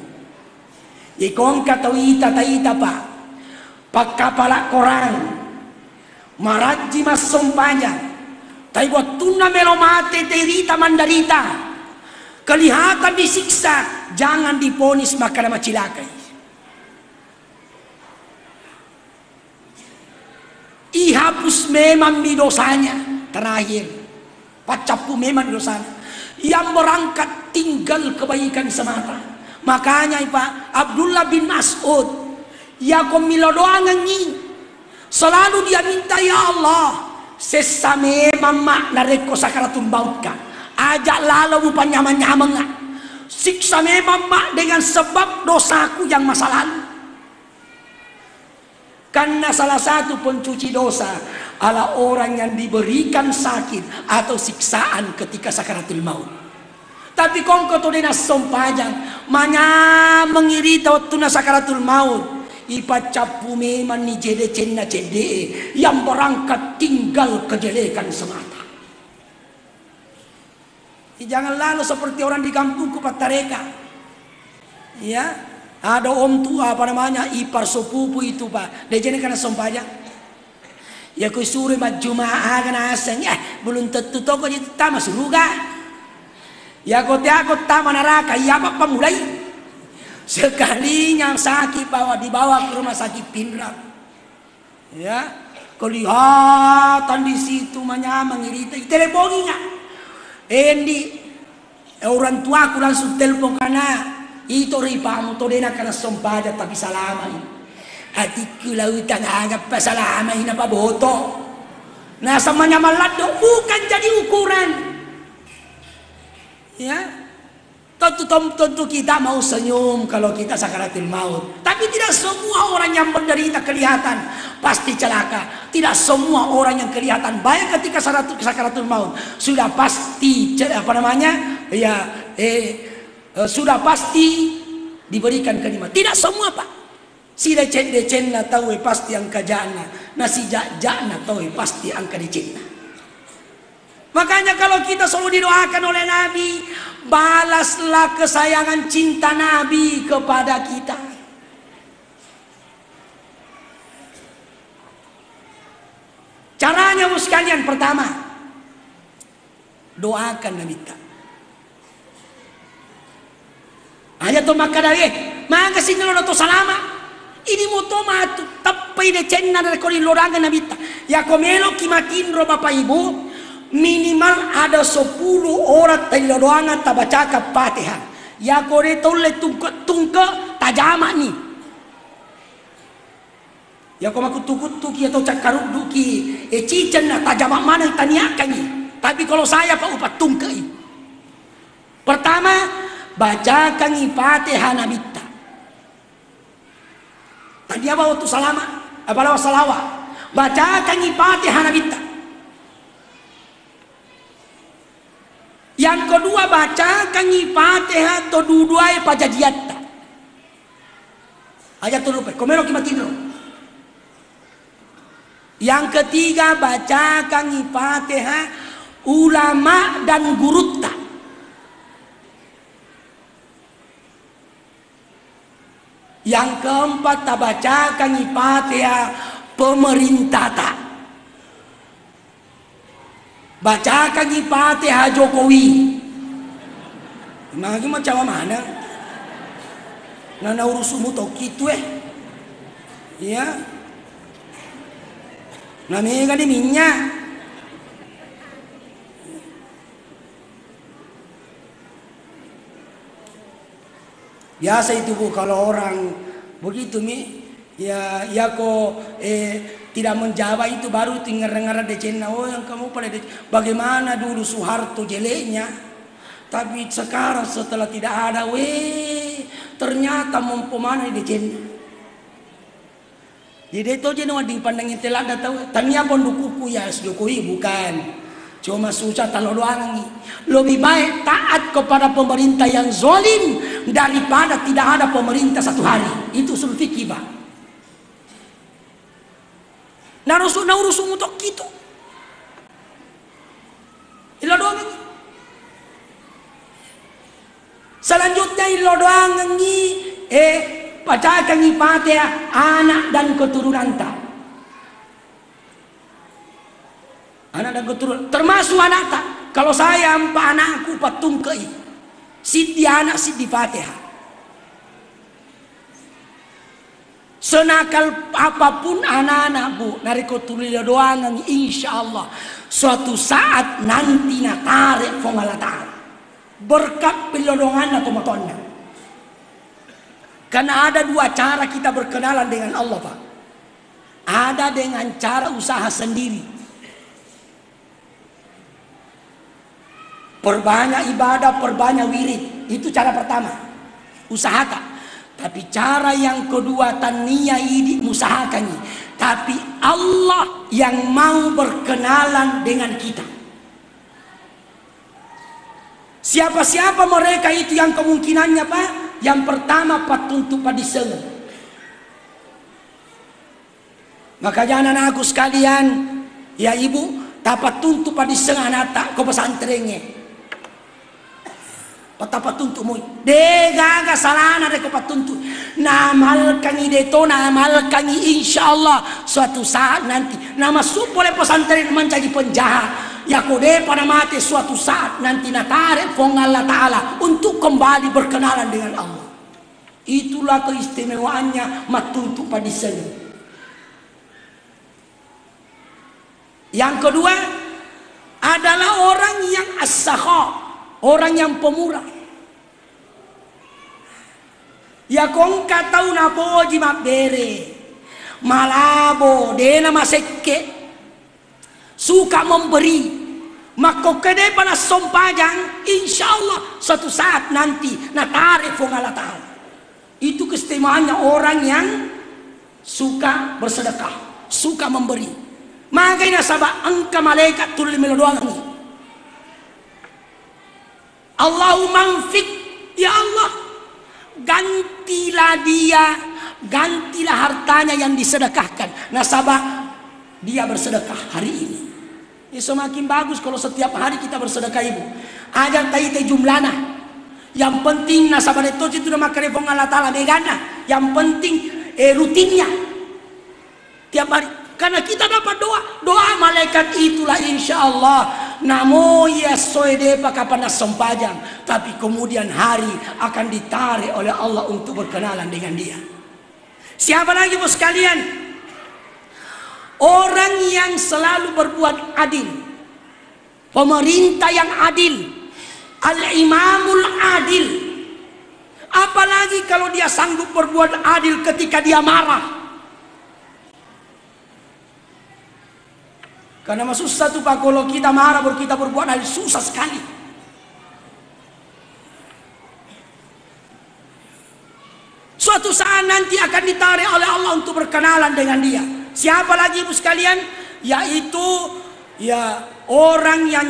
Ikon kata ita pak, pakapala korang, maraji mas sompanya. Tapi buat tuna melo mate terita mandarita, kelihatan disiksa, jangan diponis maka nama cilakai. Ihapus memang di dosanya terakhir, pacapu memang di dosanya. Yang berangkat tinggal kebaikan semata. Makanya Pak Abdullah bin Mas'ud, ya komilo doang ngi, selalu dia minta ya Allah. Sesame mama nareko sakaratul maut ka ajak lalu mupa nyaman-nyaman nga siksa me mama dengan sebab dosaku yang masa lalu. Karena salah satu pencuci dosa adalah orang yang diberikan sakit atau siksaan ketika sakaratul maut. Tapi kongko to dena sompajang manya mengirita waktu na sakaratul maut. Ipa capu memang ni jede cenna cede yang berangkat tinggal kejelekan semata. Jangan lalu seperti orang di kampungku Patareka. Ya, ada om tua apa namanya ipar sepupu itu Pak. Dia jadi karena sompajang. Ya ku suruh majumah kana aseng belum tentu toko itu tama suruga. Ya kau tama neraka ya apa mulai. Sekalinya sakit dibawa ke rumah sakit Pindrak. Ya, kelihatan di situ menyamang irita. Teleponnya. Endi orang tua aku langsung telepon karena itu ripamu to dena kana sompaja tapi salama ini. Hatiku lautan anggap pasalama ini apa boto. Nah samanya malado bukan jadi ukuran. Ya. Tentu kita mau senyum kalau kita sakaratul maut. Tapi tidak semua orang yang menderita kelihatan pasti celaka. Tidak semua orang yang kelihatan baik ketika sakaratul maut sudah pasti sudah pasti diberikan kenikmatan. Tidak semua Pak. Si decen tahu pasti angka jana. Nasi jana tahu pasti angka decen. Makanya kalau kita selalu didoakan oleh Nabi, balaslah kesayangan cinta Nabi kepada kita. Caranya sekalian pertama, doakan Nabi kita. Aja to makadari, mangga sinelo to salama. Ini moto matu tappai de cenna dari kori lorangan Nabi kita. Ya komelo kimatin ro Bapak Ibu. Minimal ada 10 orang tailodoangan tabaca Fatihah. Ya kore tolle tungke tajama nih. Ya koma kutu-kutu atau cakaruk duki cicen tajama mana taniakan nih. Tapi kalau saya Pak upat tungke. Pertama bacakan Fatihah Nabita. Tadi apa waktu salama? Apa salawat? Bacakan Fatihah Nabita. Yang kedua bacakan Fatihah to dua pajadiatta. Ayat lupa, komero kimatino. Yang ketiga bacakan Fatihah ulama dan gurutta. Yang keempat bacakan Fatihah pemerintah. Bacakan Fatihah Jokowi. Magi macam mana? Nana urusumu to kitu ya. Namanya di minyak. Biasa itu Bu kalau orang begitu ya kok tidak menjawab itu baru tinggal-tinggal decena. Oh yang kamu pada bagaimana dulu Soeharto jeleknya, tapi sekarang setelah tidak ada ternyata mempemana decena. Jadi itu jenuh dipandangin telah ada tahu. Tanya pondukuku ya Jokowi bukan. Cuma susah kalau doang. Lebih baik taat kepada pemerintah yang zalim daripada tidak ada pemerintah satu hari. Itu usul fikih Pak. Narusu untuk gitu. Ilo doang ini. Selanjutnya ilo doang ini bacakan Fatihah anak dan keturunan tak. Anak dan keturunan termasuk anak tak. Kalau saya empat anakku patung kei. Siti anak Siti Fatihah. Senakal apapun anak-anak Bu, nariko tulila doangan insya Allah suatu saat nanti na tarik fongalatara berkat pilodongan atau matonna. Karena ada dua cara kita berkenalan dengan Allah Pak. Ada dengan cara usaha sendiri. Perbanyak ibadah, perbanyak wirid. Itu cara pertama. Usahakan. Tapi cara yang kedua tania ini usahakan. Tapi Allah yang mau berkenalan dengan kita. Siapa-siapa mereka itu yang kemungkinannya Pak? Yang pertama patuntu padiseng. Makanya anak-anakku sekalian, ya ibu, tapat tuntu padiseng anak tak ke pesantrennya. Tapat tuntu mui. Degaga salana de tapat tuntu. Namalkan ide to, namalkan insyaallah suatu saat nanti. Nama supole pesantren menjadi penjahat. Ya kode pada mati suatu saat nanti natare fong Allah Ta'ala untuk kembali berkenalan dengan Allah. Itulah keistimewaannya matuntu padiseng. Yang kedua adalah orang yang as-sakha, orang yang pemurah. Ya kong katau napoji mabere malabo dena masekke suka memberi, maka kede pada sompajang insyaallah suatu saat nanti natare fong Allah Ta'ala. Itu keistimewaannya orang yang suka bersedekah, suka memberi. Makanya sabak angka malaikat turun melodoang ini. Allahumma anfik, ya Allah, gantilah dia, gantilah hartanya yang disedekahkan. Nasabah dia bersedekah hari ini. Ya, semakin bagus kalau setiap hari kita bersedekah ibu. Ajar taite jumlana. Yang penting nasabah itu sudah makan refong Allah Ta'ala megana. Yang penting rutinnya tiap hari. Karena kita dapat doa malaikat itulah insyaallah. Namo ya soede pakapan sompajang. Tapi kemudian hari akan ditarik oleh Allah untuk berkenalan dengan dia. Siapa lagi bos sekalian? Orang yang selalu berbuat adil, pemerintah yang adil, al-imamul adil. Apalagi kalau dia sanggup berbuat adil ketika dia marah. Karena susah tuh Pak, kalau kita marah baru kita berbuat adil, susah sekali. Suatu saat nanti akan ditarik oleh Allah untuk berkenalan dengan dia. Siapa lagi ibu sekalian? Yaitu ya orang yang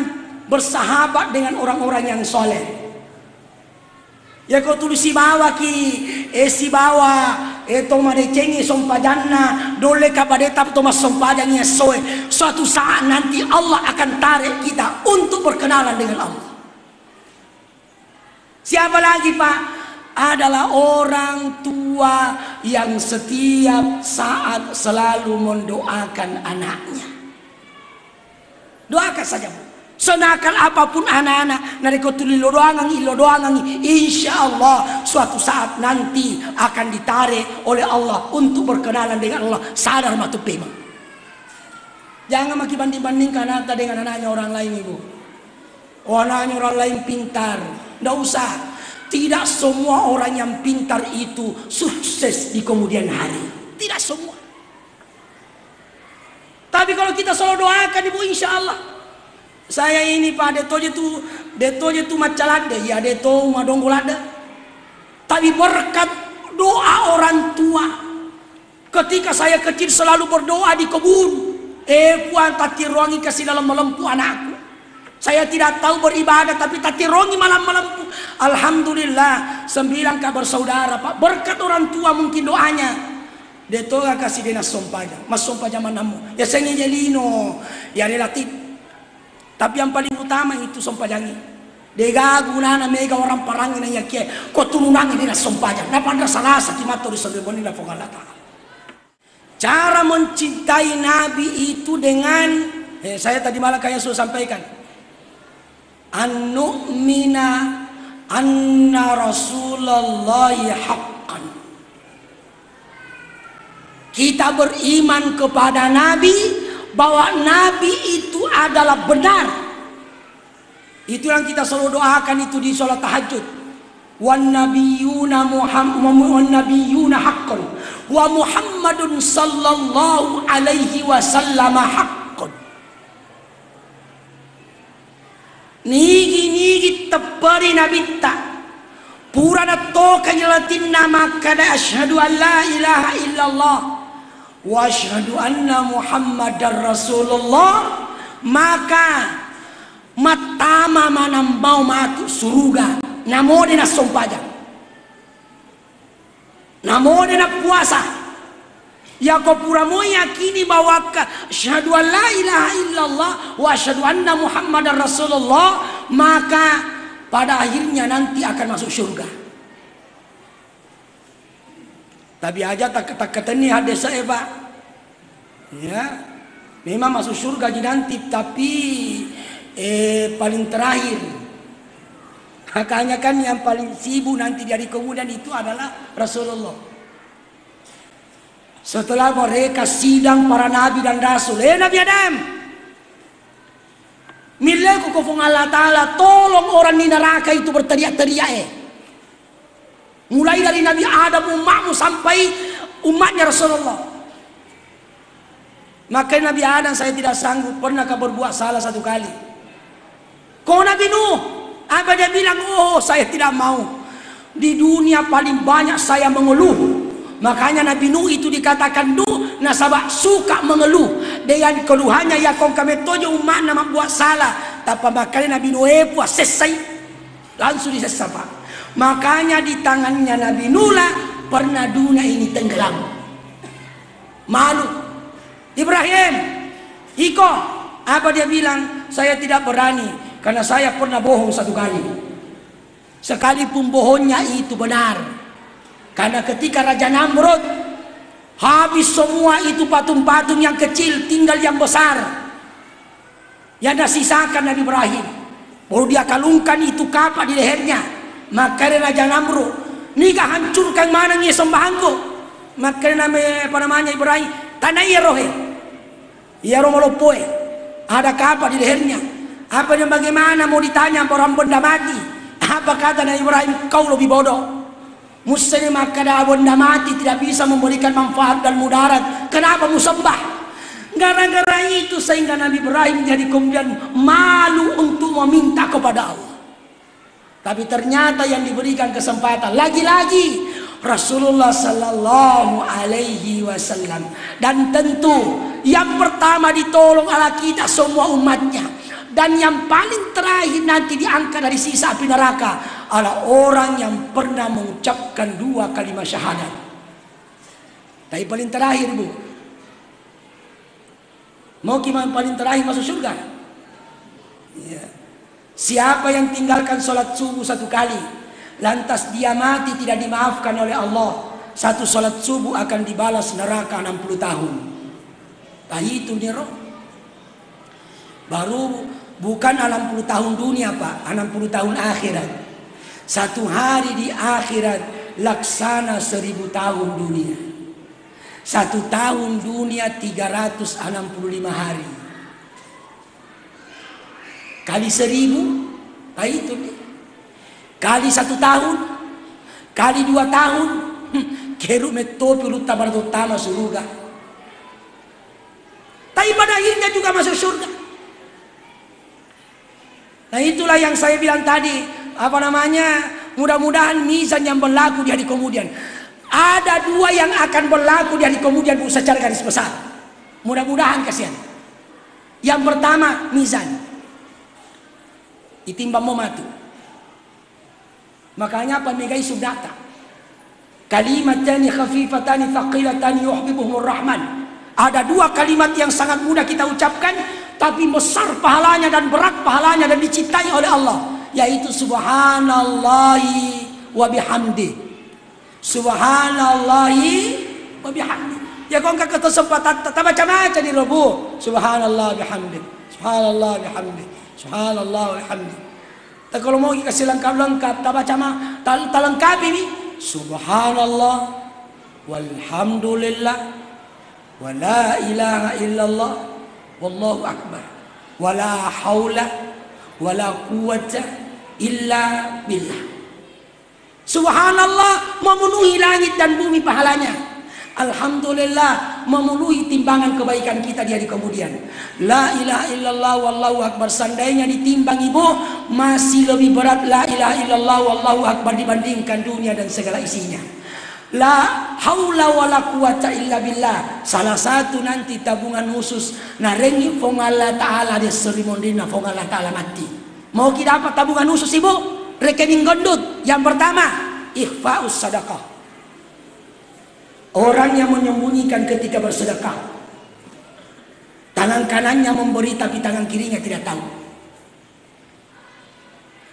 bersahabat dengan orang-orang yang soleh. Ya kau tulis si bawa ki, si bawa, tomadecengi sompajanna, dole kabadeta tomas sompajangnya soe. Suatu saat nanti Allah akan tarik kita untuk berkenalan dengan Allah. Siapa lagi Pak? Adalah orang tua yang setiap saat selalu mendoakan anaknya. Doakan saja Bu. Senakal apapun anak-anak, nareko tulilo doangangi, insyaallah suatu saat nanti akan ditarik oleh Allah untuk berkenalan dengan Allah. Sadar matu pema. Jangan maki banding-bandingkan anak dengan anaknya orang lain ibu. Oh anaknya orang lain pintar, ndak usah. Tidak semua orang yang pintar itu sukses di kemudian hari. Tidak semua. Tapi kalau kita selalu doakan ibu insyaallah. Saya ini Pak detoje tu macalade ya deto madonggolada. Tapi berkat doa orang tua. Ketika saya kecil selalu berdoa di kebun. Puan tati ruangi kasih dalam melempuh anakku. Saya tidak tahu beribadah tapi tati rongi malam melempuh. Alhamdulillah 9 kabar saudara Pak. Berkat orang tua mungkin doanya. Deto gak kasih dena sompaja. Mas sompaja manamu. Ya saya ngejelino. Ya relatif. Tapi yang paling utama itu sompajangi. Dega gunana mega orang parangin na yakie. Ko tununangi dena sompaja. Napandra salah sakimato di sebeboni na Allah Ta'ala. Cara mencintai Nabi itu dengan saya tadi malam kayak sudah sampaikan. An-nu'mina anna Rasulullahi haqqan. Kita beriman kepada Nabi bahwa Nabi itu adalah benar. Itu yang kita selalu doakan itu di sholat tahajud. Wan nabiyuna haqqan wa Muhammadun sallallahu alaihi wasallam haqqan. Nigi tepari nabitta purana toka nyelatin nama kada asyhadu an la ilaha illallah wa asyhadu anna muhammadar rasulullah. Maka matama manambau matu suruga namode na sompaja namode na puasa ya ko pura mo yakini bahwa syahadu an la ilaha illallah wa syahadu anna muhammadar rasulullah, maka pada akhirnya nanti akan masuk surga. Tapi aja tak keteni hadis saya Pak, ya memang masuk surga nanti, tapi paling terakhir. Makanya kan yang paling sibuk nanti dari kemudian itu adalah Rasulullah. Setelah mereka sidang para nabi dan rasul, Nabi Adam, mileku kufung Allah Ta'ala, tolong orang di neraka itu berteriak-teriak mulai dari Nabi Adam umatmu sampai umatnya Rasulullah. Maka Nabi Adam, saya tidak sanggup, pernahkah berbuat salah satu kali? Kau Nabi Nuh, apa dia bilang? Oh, saya tidak mau. Di dunia paling banyak saya mengeluh. Makanya Nabi Nuh itu dikatakan Nuh nasabah suka mengeluh dengan keluhannya, ya kong kami tojo umat nama buat salah. Tapi makanya Nabi Nuh puas selesai langsung disesat. Makanya di tangannya Nabi Nuh lah pernah dunia ini tenggelam. Malu. Ibrahim, Iko, apa dia bilang? Saya tidak berani karena saya pernah bohong satu kali. Sekalipun bohongnya itu benar. Karena ketika Raja Namrud habis semua itu patung-patung yang kecil, tinggal yang besar. Yang disisakan Nabi Ibrahim. Baru dia kalungkan itu kapak di lehernya. Maka Raja Namrud, nikah hancurkan mana nih sembahanku. Maka namanya Ibrahim, tanah iya rohe. Iya roh malopoe. Ada kapak di lehernya. Apa yang bagaimana mau ditanya orang benda mati? Apa kata Nabi Ibrahim? Kau lebih bodoh. Muslim maka benda mati tidak bisa memberikan manfaat dan mudarat. Kenapa musembah? Gara-gara itu sehingga Nabi Ibrahim jadi kemudian malu untuk meminta kepada Allah. Tapi ternyata yang diberikan kesempatan lagi-lagi Rasulullah Sallallahu Alaihi Wasallam. Dan tentu yang pertama ditolong adalah kita semua umatnya. Dan yang paling terakhir nanti diangkat dari sisa api neraka adalah orang yang pernah mengucapkan 2 kalimat syahadat. Tapi paling terakhir Bu, mau gimana paling terakhir masuk surga? Ya. Siapa yang tinggalkan sholat subuh 1 kali, lantas dia mati tidak dimaafkan oleh Allah, 1 sholat subuh akan dibalas neraka 60 tahun. Nah itu nero. Baru bukan 60 tahun dunia Pak, 60 tahun akhirat. 1 hari di akhirat laksana 1000 tahun dunia. 1 tahun dunia 365 hari. Kali 1000, nah itu nih. Kali 1 tahun, kali 2 tahun, keru metopi luta utama surga. Tapi pada akhirnya juga masuk surga. Nah itulah yang saya bilang tadi, mudah-mudahan mizan yang berlaku di hari kemudian. Ada 2 yang akan berlaku di hari kemudian secara garis besar. Mudah-mudahan kasihan. Yang pertama mizan, itimbang momatu. Makanya pemigai sudata. Kalimatani khafifatani thaqilatani yuhibbuhumur rahman. Ada 2 kalimat yang sangat mudah kita ucapkan, tapi besar pahalanya dan berat pahalanya dan dicintai oleh Allah, yaitu subhanallahi wa bihamdi. Subhanallahi wa bihamdi. Ya kau enggak kesempatan tak baca-baca di Rabu. Subhanallah bihamdi. Subhanallah bihamdi. Subhanallah bihamdi. Tak kalau mau kasih lengkap-lengkap tak baca mah tak lengkap ini. Subhanallah walhamdulillah wa la ilaha illallah wallahu akbar wala haula wala quwwata illa billah. Subhanallah memenuhi langit dan bumi pahalanya. Alhamdulillah memenuhi timbangan kebaikan kita di hari kemudian. La ilaha illallah wallahu akbar, seandainya ditimbang ibu masih lebih berat la ilaha illallah wallahu akbar dibandingkan dunia dan segala isinya. La haula wala quwata illa billah. Salah satu nanti tabungan khusus narengi fong Allah Ta'ala de serimondina fong Allah Ta'ala mati. Mau kita dapat tabungan khusus ibu? Rekening gendut. Yang pertama, ikhfa'us sadaqah. Orang yang menyembunyikan ketika bersedekah. Tangan kanannya memberi tapi tangan kirinya tidak tahu.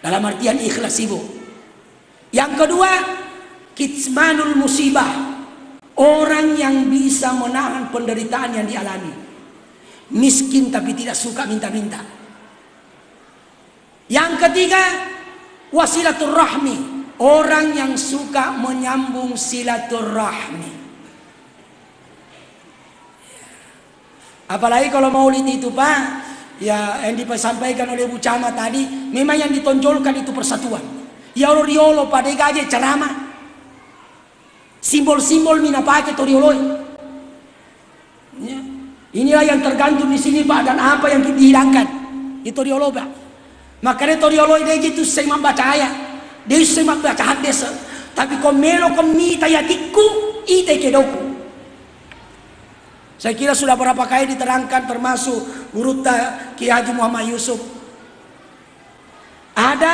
Dalam artian ikhlas ibu. Yang kedua, kitmanul musibah. Orang yang bisa menahan penderitaan yang dialami. Miskin tapi tidak suka minta-minta. Yang ketiga, wasilaturrahmi. Orang yang suka menyambung silaturrahmi. Apalagi kalau maulid itu Pak, ya yang disampaikan oleh Bu Camat tadi, memang yang ditonjolkan itu persatuan. Ya Allah riolo pada gaje ceramah. Simbol-simbol mina pakai torioloi. Ya. Inilah yang tergantung di sini Pak, dan apa yang dihilangkan. Itu toriolo Pak. Makanya torioloi dia gitu saya membaca ayat. Dia saya membaca hadis. Tapi kau melo kau mita yatiku ite kedoku. Saya kira sudah berapa kali diterangkan termasuk Buruta Kiai Haji Muhammad Yusuf. Ada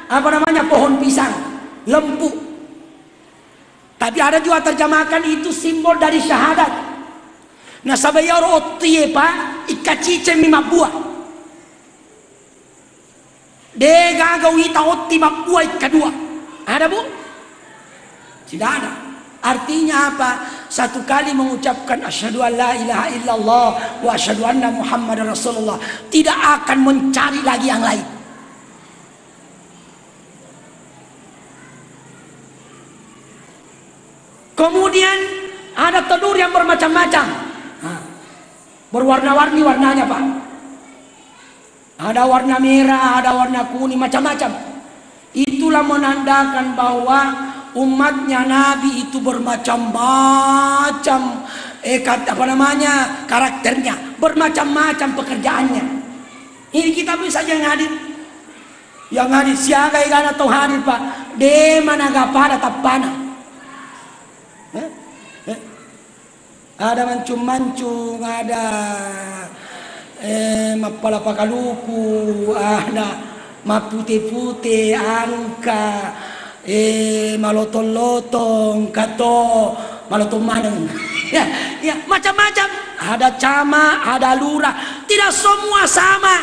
apa namanya pohon pisang, lempu. Tapi ada juga terjemahkan itu simbol dari syahadat. Nah sabayar otie Pak ikacice mima buah. Dega gawita otti mabua kedua. Ada Bu? Tidak ada. Artinya apa? Satu kali mengucapkan asyhadu an la ilaha illallah wa asyhadu anna muhammadar rasulullah, tidak akan mencari lagi yang lain. Kemudian ada telur yang bermacam-macam, berwarna-warni warnanya Pak. Ada warna merah, ada warna kuning, macam-macam. Itulah menandakan bahwa umatnya Nabi itu bermacam-macam karakternya, bermacam-macam pekerjaannya. Ini kita bisa yang hadir siaga ikan atau hadir Pak, de mana gapada tapana. Ada mancung-mancung, ada mapala pakaluku, ada mapute-pute, angka, malotong-lotong, kato, malotong maneng. Ya, macam-macam. Ada cama, ada lurah. Tidak semua sama.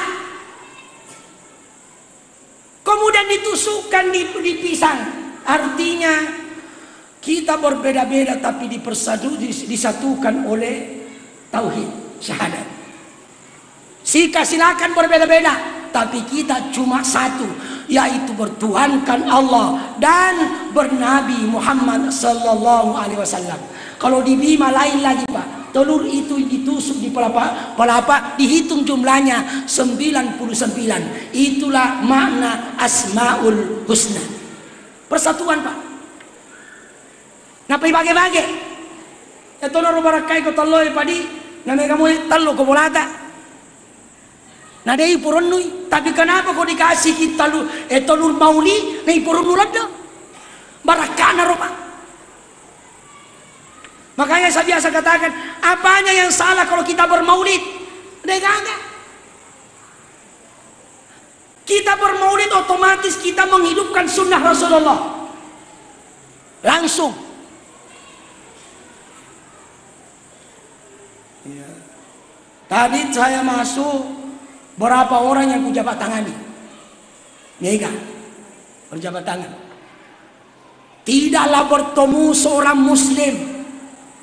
Kemudian ditusukkan di pisang. Artinya kita berbeda-beda tapi disatukan oleh tauhid, syahadat. Silakan berbeda-beda, tapi kita cuma satu, yaitu bertuhankan Allah dan bernabi Muhammad sallallahu alaihi wasallam. Kalau di Bima lain lagi Pak, telur itu ditusuk di pelapa, dihitung jumlahnya 99. Itulah makna Asmaul Husna. Persatuan Pak. Napa bagi-bagi? Ito na rubarakai ko taloy padi, namanya kamu talo ko bolata. Nah dia ipurun nui, tapi kenapa kau dikasih kita telur mauli, na ipurun nulad dah, barakana roba. Makanya saya biasa katakan, apanya yang salah kalau kita bermaulid? Enggak. Kita bermaulid otomatis kita menghidupkan sunnah Rasulullah. Langsung. Ya. Tadi saya masuk, berapa orang yang kujabat tangani? Mega berjabat tangan. Tidaklah bertemu seorang muslim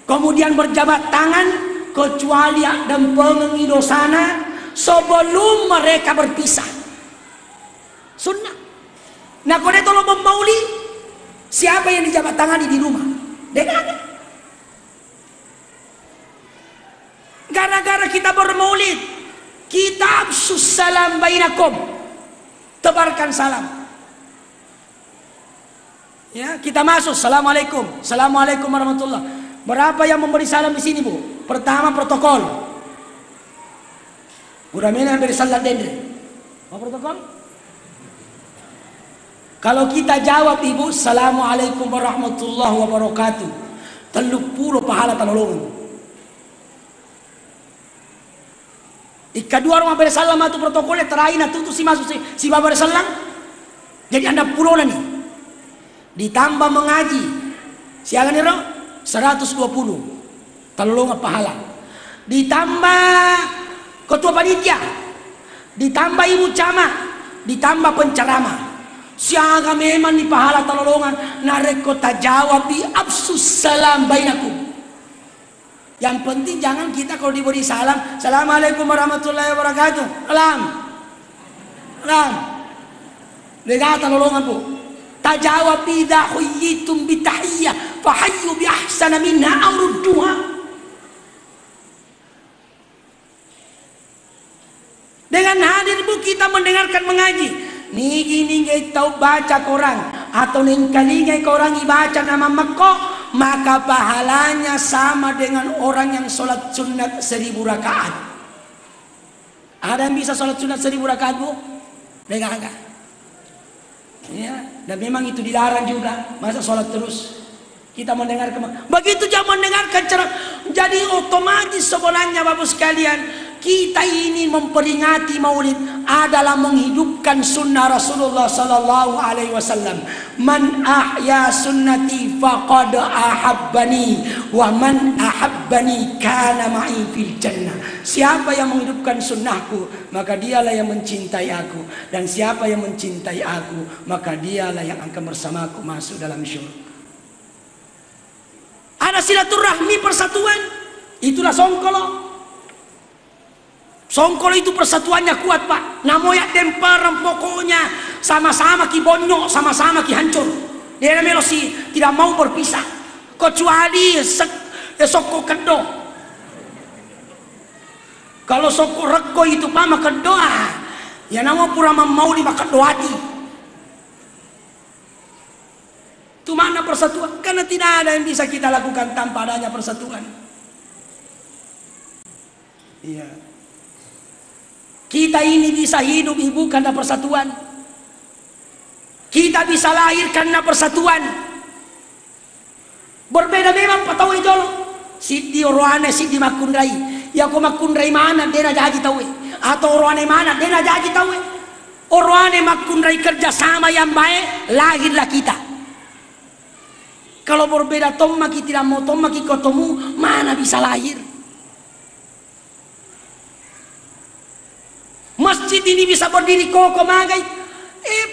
kemudian berjabat tangan kecuali dan pengidosana sebelum mereka berpisah. Sunnah. Nah kalau itu lo memauli, siapa yang dijabat tangani di rumah? Dengar. Gara-gara kita bermaulid, kita absus salam bainakum, tebarkan salam. Ya, kita masuk, assalamualaikum, assalamualaikum warahmatullah. Berapa yang memberi salam di sini Bu? Pertama protokol. Udah mana yang beri salam dendre? Apa protokol? Kalau kita jawab ibu, Assalamualaikum warahmatullahi wabarakatuh, 30 pahala tanolongan. Kedua orang bersalam itu protokolnya terakhir tuh si masuk si babar salam. Jadi Anda pulau nih. Ditambah mengaji. Siaga nih 120 tanolongan pahala. Ditambah ketua panitia. Ditambah ibu camat, ditambah penceramah. Siaga memang di pahala tanolongan. Nareko tajawab di absus salam bainakum. Yang penting jangan kita kalau diberi salam, Assalamualaikum warahmatullahi wabarakatuh. Salam. Lega tanolongan bu. Tajawab idza huyyitum bi tahiyyah fa hayyu bi ahsana minha aw rudduha. Dengan hadir bu kita mendengarkan mengaji. Nih gini tahu baca Quran atau nih kali orang baca nama Mekah, maka pahalanya sama dengan orang yang sholat sunat 1000 rakaat. Ada yang bisa sholat sunat 1000 rakaat bu? Dengar enggak? Ya, dan memang itu dilarang juga. Masa sholat terus? Kita mendengarkan. Begitu jangan mendengarkan ceramah. Jadi otomatis sebenarnya bapak sekalian, kita ini memperingati Maulid adalah menghidupkan sunnah Rasulullah sallallahu alaihi wasallam. Man ahya sunnati faqad ahabbani wa man ahabbani kana ma'i fil jannah. Siapa yang menghidupkan sunnahku, maka dialah yang mencintai aku, dan siapa yang mencintai aku, maka dialah yang akan bersamaku masuk dalam syurga. Ada silaturahmi persatuan, itulah Songkolo. Songkolo itu persatuannya kuat pak. Namoyak demparan pokoknya sama-sama ki bonyok, sama-sama ki hancur. Dia melosi tidak mau berpisah. Kecuali soko kedo. Kalau soko reko itu pak maka doa. Ya nama pura mau dimakan doati. Itu mana persatuan? Karena tidak ada yang bisa kita lakukan tanpa adanya persatuan. Iya. Kita ini bisa hidup ibu karena persatuan. Kita bisa lahir karena persatuan. Berbeda memang patau itu. Sidi rohane sidi makundrai. Ya ko makundrai mana dena jadi tahu. Atau rohane mana dena jadi tahu. Rohane makundrai kerjasama yang baik, lahirlah kita. Kalau berbeda tomaki tidak mau tomaki ketemu, mana bisa lahir? Masjid ini bisa berdiri kokoh magai.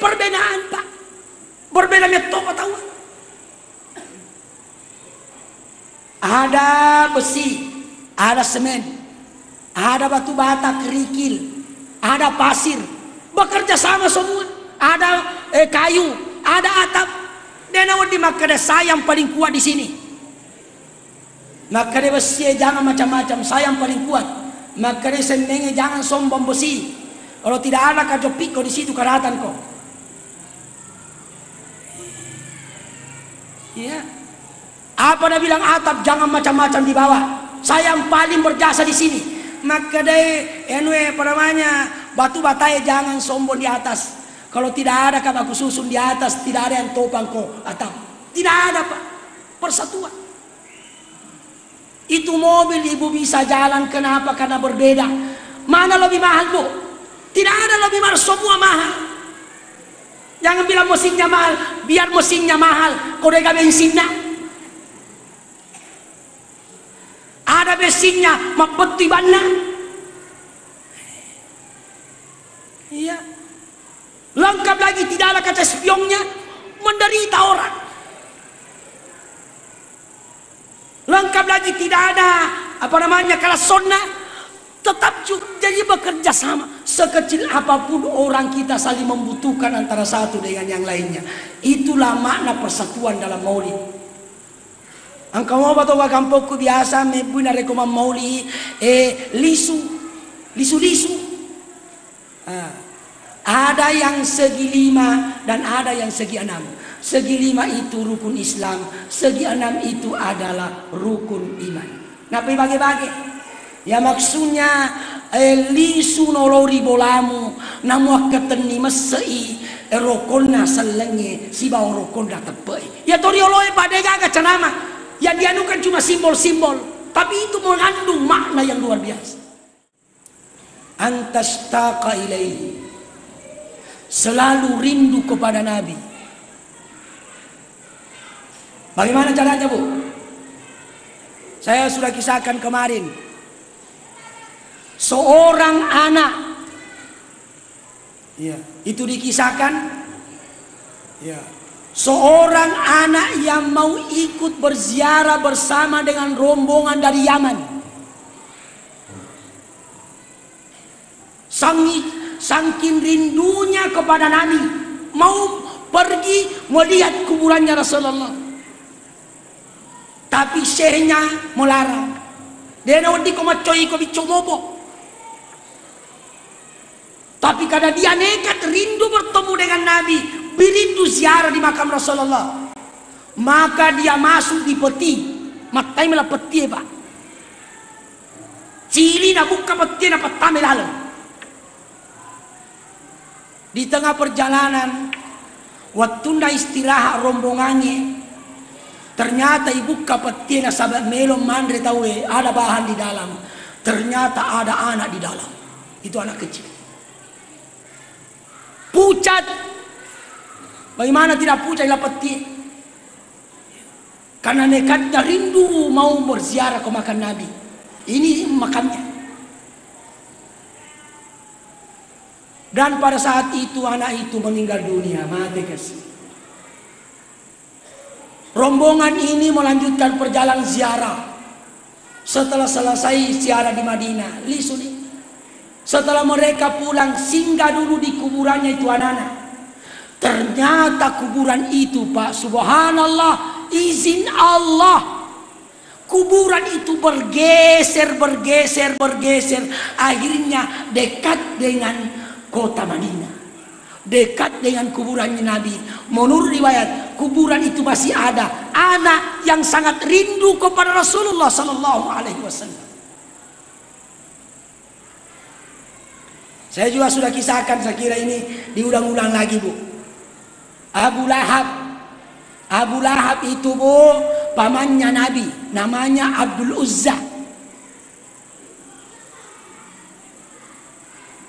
Perbedaan pak. Berbeda metode tahu. Ada besi, ada semen, ada batu bata kerikil, ada pasir. Bekerja sama semua. Ada kayu, ada atap. Dan awak maka saya yang paling kuat di sini. Maka dia besi jangan macam-macam, saya yang paling kuat. Maka dia senengnya jangan sombong besi. Kalau tidak ada kajopik kau di situ karatan kau. Ya. Apa dia bilang atap jangan macam-macam di bawah. Saya yang paling berjasa di sini. Maka dia namanya batu batai jangan sombong di atas. Kalau tidak ada kan aku susun di atas, tidak ada yang topang kok atap. Tidak ada pak, persatuan. Itu mobil ibu bisa jalan kenapa? Karena berbeda. Mana lebih mahal bu? Tidak ada lebih mahal, semua mahal. Jangan bilang mesinnya mahal, biar mesinnya mahal. Kodega bensinnya. Ada bensinnya, mabeti banna. Iya. Lengkap lagi tidak ada kaca spionnya, menderita orang. Lengkap lagi tidak ada kalasonna, tetap juga jadi bekerja sama. Sekecil apapun orang kita saling membutuhkan antara satu dengan yang lainnya. Itulah makna persatuan dalam maulid. Angka mau atau kampungku biasa mebuna rekomam maulid lisu. Ada yang segi 5 dan ada yang segi 6. Segi 5 itu rukun Islam, segi 6 itu adalah rukun iman. Napi bagi-bagi. Ya maksudnya lisu nolori bolamu, namu akateni mesei Rokona selenge si bawang rokona tepe. Ya torioloe pada jaga cenama. Yang dianukan cuma simbol-simbol, tapi itu mengandung makna yang luar biasa. Antastaqa ilaihi, selalu rindu kepada Nabi. Bagaimana caranya, Bu? Saya sudah kisahkan kemarin. Seorang anak, ya, itu dikisahkan, ya, seorang anak yang mau ikut berziarah bersama dengan rombongan dari Yaman. Saking rindunya kepada Nabi, mau pergi melihat kuburannya Rasulullah. Tapi syekhnya melarang. Dia nawadi komacoi ko bicomobo. Tapi karena dia nekat rindu bertemu dengan Nabi, berindu ziarah di makam Rasulullah, maka dia masuk di peti. Matai mela peti, Pak. Cili na buka peti na patame lalu. Di tengah perjalanan, waktu na istirahat rombongannya, ternyata ibu kapetina sahabat melom mandre tawe ada bahan di dalam. Ternyata ada anak di dalam. Itu anak kecil. Pucat. Bagaimana tidak pucat lah peti? Karena nekatnya rindu mau berziarah ke makam Nabi. Ini makamnya. Dan pada saat itu anak itu meninggal dunia, mati kasih. Rombongan ini melanjutkan perjalanan ziarah. Setelah selesai ziarah di Madinah, lisuni. Setelah mereka pulang, singgah dulu di kuburannya itu anak-anak. Ternyata kuburan itu, Pak, subhanallah, izin Allah, kuburan itu bergeser. Akhirnya dekat dengan kota Madinah, dekat dengan kuburannya Nabi. Menurut riwayat, kuburan itu masih ada anak yang sangat rindu kepada Rasulullah Sallallahu Alaihi Wasallam. Saya juga sudah kisahkan, saya kira ini diulang-ulang lagi, Bu. Abu Lahab itu, Bu, pamannya Nabi, namanya Abdul Uzza.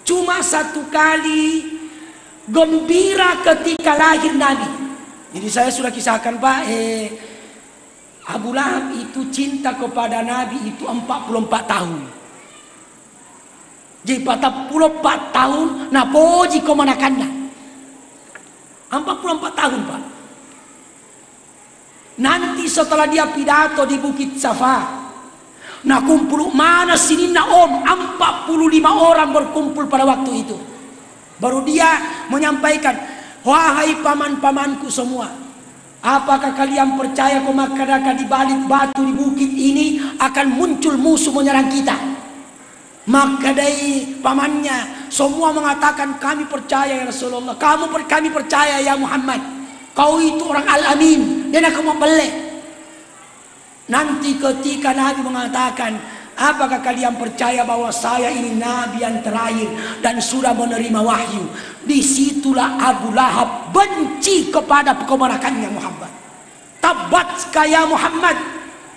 Cuma satu kali gembira ketika lahir Nabi. Jadi saya sudah kisahkan, Pak, Abu Lahab itu cinta kepada Nabi itu 44 tahun. Jadi 44 tahun napoji komanakannya. 44 tahun, Pak. Nanti setelah dia pidato di Bukit Safa, nah kumpul mana sini na om, 45 orang berkumpul pada waktu itu. Baru dia menyampaikan, wahai paman-pamanku semua, apakah kalian percaya maka di balik batu di bukit ini akan muncul musuh menyerang kita? Maka dari pamannya semua mengatakan, kami percaya ya Rasulullah, kami percaya ya Muhammad, kau itu orang al-amin, dan aku mau beli. Nanti ketika Nabi mengatakan, apakah kalian percaya bahwa saya ini Nabi yang terakhir dan sudah menerima wahyu? Disitulah Abu Lahab benci kepada kebenarannya Muhammad. Tabat kaya Muhammad,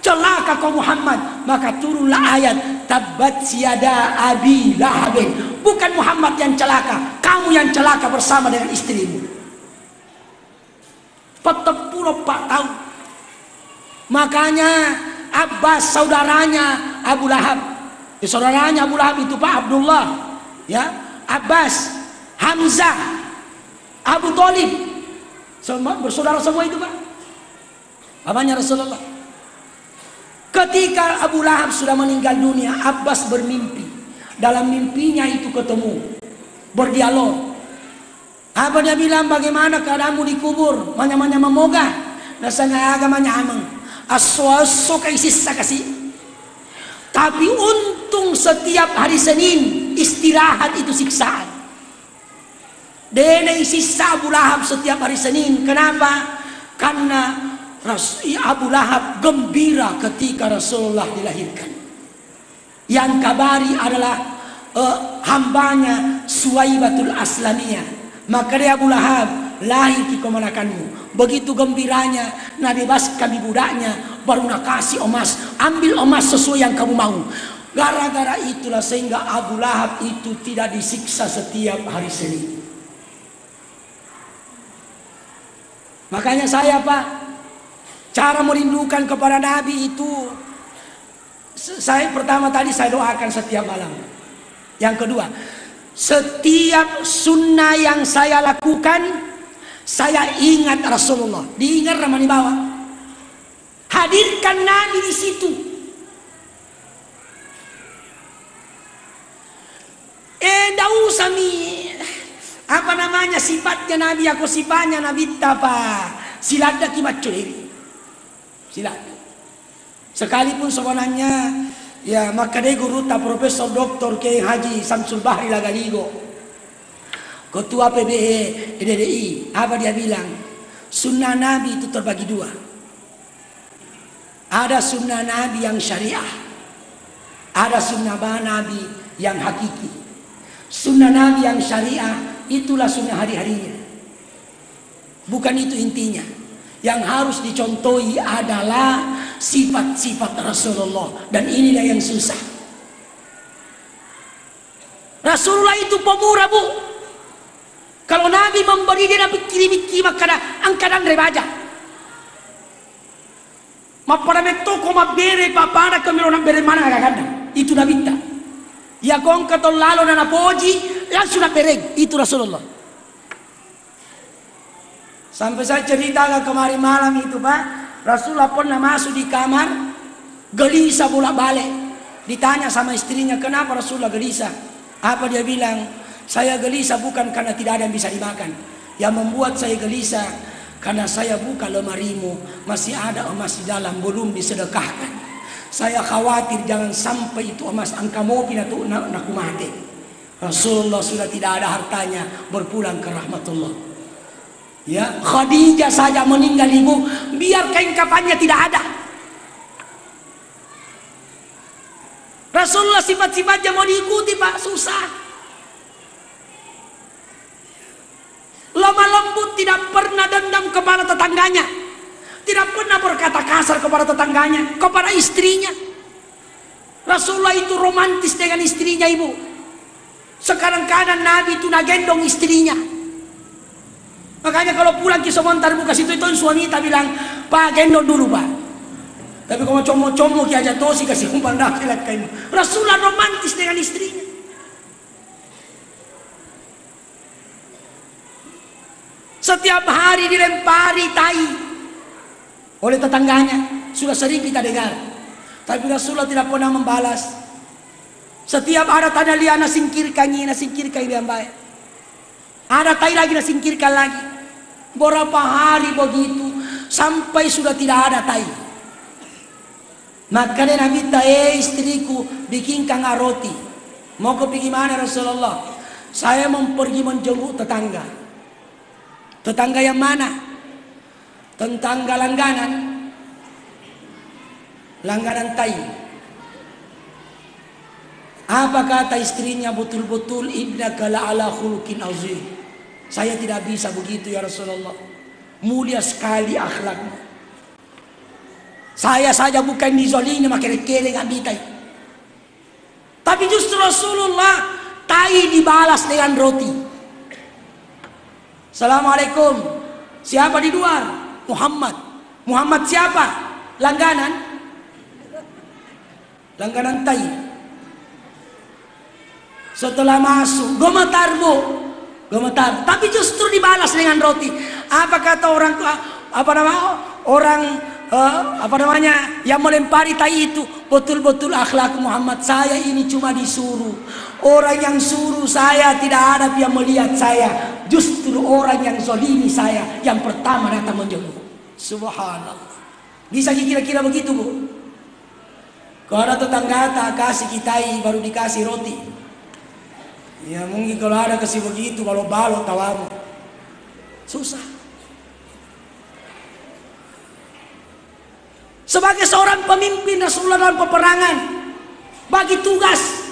celaka kau Muhammad. Maka turunlah ayat, tabat siada abi lahabin. Bukan Muhammad yang celaka, kamu yang celaka bersama dengan istrimu. 44 tahun. Makanya Abbas saudaranya Abu Lahab, saudaranya Abu Lahab itu Pak Abdullah, ya, Abbas, Hamzah, Abu Thalib, semua bersaudara semua itu, Pak. Pamannya Rasulullah. Ketika Abu Lahab sudah meninggal dunia, Abbas bermimpi. Dalam mimpinya itu ketemu, berdialog. Apa dia bilang, bagaimana keadaanmu di kubur? Manya-manya memoga, nasanya agamanya ameng. Aswaso kaisisa kasih. Tapi untung setiap hari Senin istirahat itu siksaan. Dene sisa Abu Lahab setiap hari Senin. Kenapa? Karena Abu Lahab gembira ketika Rasulullah dilahirkan. Yang kabari adalah hambanya Suwaibatul Aslamiyah. Maka dia Abu Lahab, lahir ki kemenakanmu. Begitu gembiranya, Nabi bebaskan budaknya, baru nak kasih emas. Ambil emas sesuai yang kamu mau. Gara-gara itulah sehingga Abu Lahab itu tidak disiksa setiap hari Senin. Makanya saya Pak, cara merindukan kepada Nabi itu, saya pertama tadi saya doakan setiap malam. Yang kedua, setiap sunnah yang saya lakukan, saya ingat Rasulullah. Diingat ramai bawah. Hadirkan Nabi di situ. Usah apa namanya sifatnya Nabi, aku sifatnya Nabi tapa. Silada kimat cuiri. Silada. Sekalipun sebenarnya ya maka dia guru tak Profesor Dr. Kiai Haji Samsul Bahri Lagaligo, Ketua PBE EDDI, apa dia bilang? Sunnah Nabi itu terbagi dua. Ada sunnah Nabi yang syariah, ada sunnah Nabi yang hakiki. Sunnah Nabi yang syariah itulah sunnah hari-harinya. Bukan itu intinya. Yang harus dicontohi adalah sifat-sifat Rasulullah. Dan inilah yang susah. Rasulullah itu pemurah Bu. Kalau Nabi memberi dia Nabi kirim-kirim karena angkatan rebaja. Ma para metoko ma bere papara kami orang bere mana agak itu Nabi ta. Ya kong katol lalo na napoji langsung na pereg itu Rasulullah. Sampai saya cerita kemarin malam itu Pak, Rasulullah pernah masuk di kamar gelisah bolak-balik. Ditanya sama istrinya, kenapa Rasulullah gelisah? Apa dia bilang? Saya gelisah bukan karena tidak ada yang bisa dimakan. Yang membuat saya gelisah karena saya buka lemarimu, masih ada emas di dalam belum disedekahkan. Saya khawatir jangan sampai itu emas angka mobil atau naku mati. Rasulullah sudah tidak ada hartanya, berpulang ke rahmatullah. Ya, Khadijah saja meninggal ibu, biar kain kafannya tidak ada. Rasulullah sifat-sifatnya mau diikuti Pak, susah. Lemah lembut, tidak pernah dendam kepada tetangganya. Tidak pernah berkata kasar kepada tetangganya, kepada istrinya. Rasulullah itu romantis dengan istrinya ibu. Sekarang kadang Nabi itu nagendong istrinya. Makanya kalau pulang ke sebentar buka situ itu suami tak bilang, Pak gendong dulu Pak. Tapi kalau comok-comok aja tosi kasih umpan dah kilat kain. Rasulullah romantis dengan istrinya. Setiap hari dilempari tai oleh tetangganya, sudah sering kita dengar. Tapi Rasulullah tidak pernah membalas. Setiap ada tanda liana singkirkan yang baik. Ada tai lagi singkirkan lagi. Berapa hari begitu sampai sudah tidak ada tai. Maka dia Nabi istriku bikinkan roti. Mau pergi mana Rasulullah? Saya mau pergi menjenguk tetangga. Tetangga yang mana? Tetangga langganan tai. Apa kata istrinya? Betul-betul innaka la'ala khuluqin azim. Saya tidak bisa begitu ya Rasulullah. Mulia sekali akhlakmu. Saya saja bukan dizolimi makere-kere nggak bitai. Tapi justru Rasulullah tai dibalas dengan roti. Assalamualaikum. Siapa di luar? Muhammad. Muhammad siapa? Langganan tai. Setelah masuk gemetar Bu, gemetar. Tapi justru dibalas dengan roti. Apa kata orang yang melempari tai itu? Betul-betul akhlak Muhammad. Saya ini cuma disuruh. Orang yang suruh saya tidak ada yang melihat saya. Justru orang yang zalimi saya yang pertama datang menjenguk. Subhanallah. Bisa kira-kira begitu Bu? Kalau ada tetangga tak kasih kita baru dikasih roti. Ya mungkin kalau ada kasih begitu balok-balok tawamu. Susah. Sebagai seorang pemimpin Rasulullah dalam peperangan, bagi tugas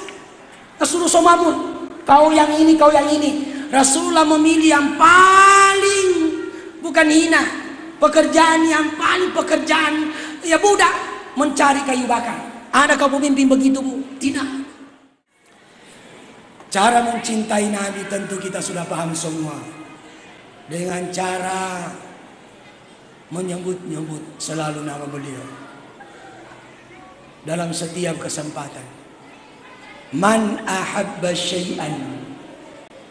Rasulullah Somamun, kau yang ini, kau yang ini. Rasulullah memilih yang paling, bukan hina, pekerjaan yang paling pekerjaan ya budak, mencari kayu bakar. Adakah pemimpin begitu, Bu? Tidak. Cara mencintai Nabi tentu kita sudah paham semua. Dengan cara menyebut-nyebut selalu nama beliau dalam setiap kesempatan. Man ahabba syai'an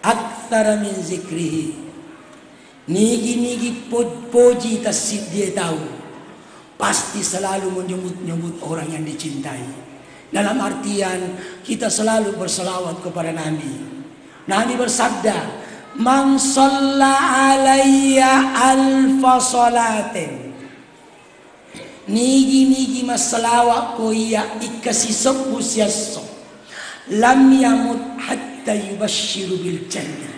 aktsara min zikrihi. Nigi-nigi puji tasib dia tahu. Pasti selalu menyebut-nyebut orang yang dicintai. Dalam artian kita selalu berselawat kepada Nabi. Nabi bersabda, "Man shalla alayya alfa salatin." Nigi-nigi masalawat ko iya ikasi sebu siaso. Lam yamut hatta yubashiru bil jannah.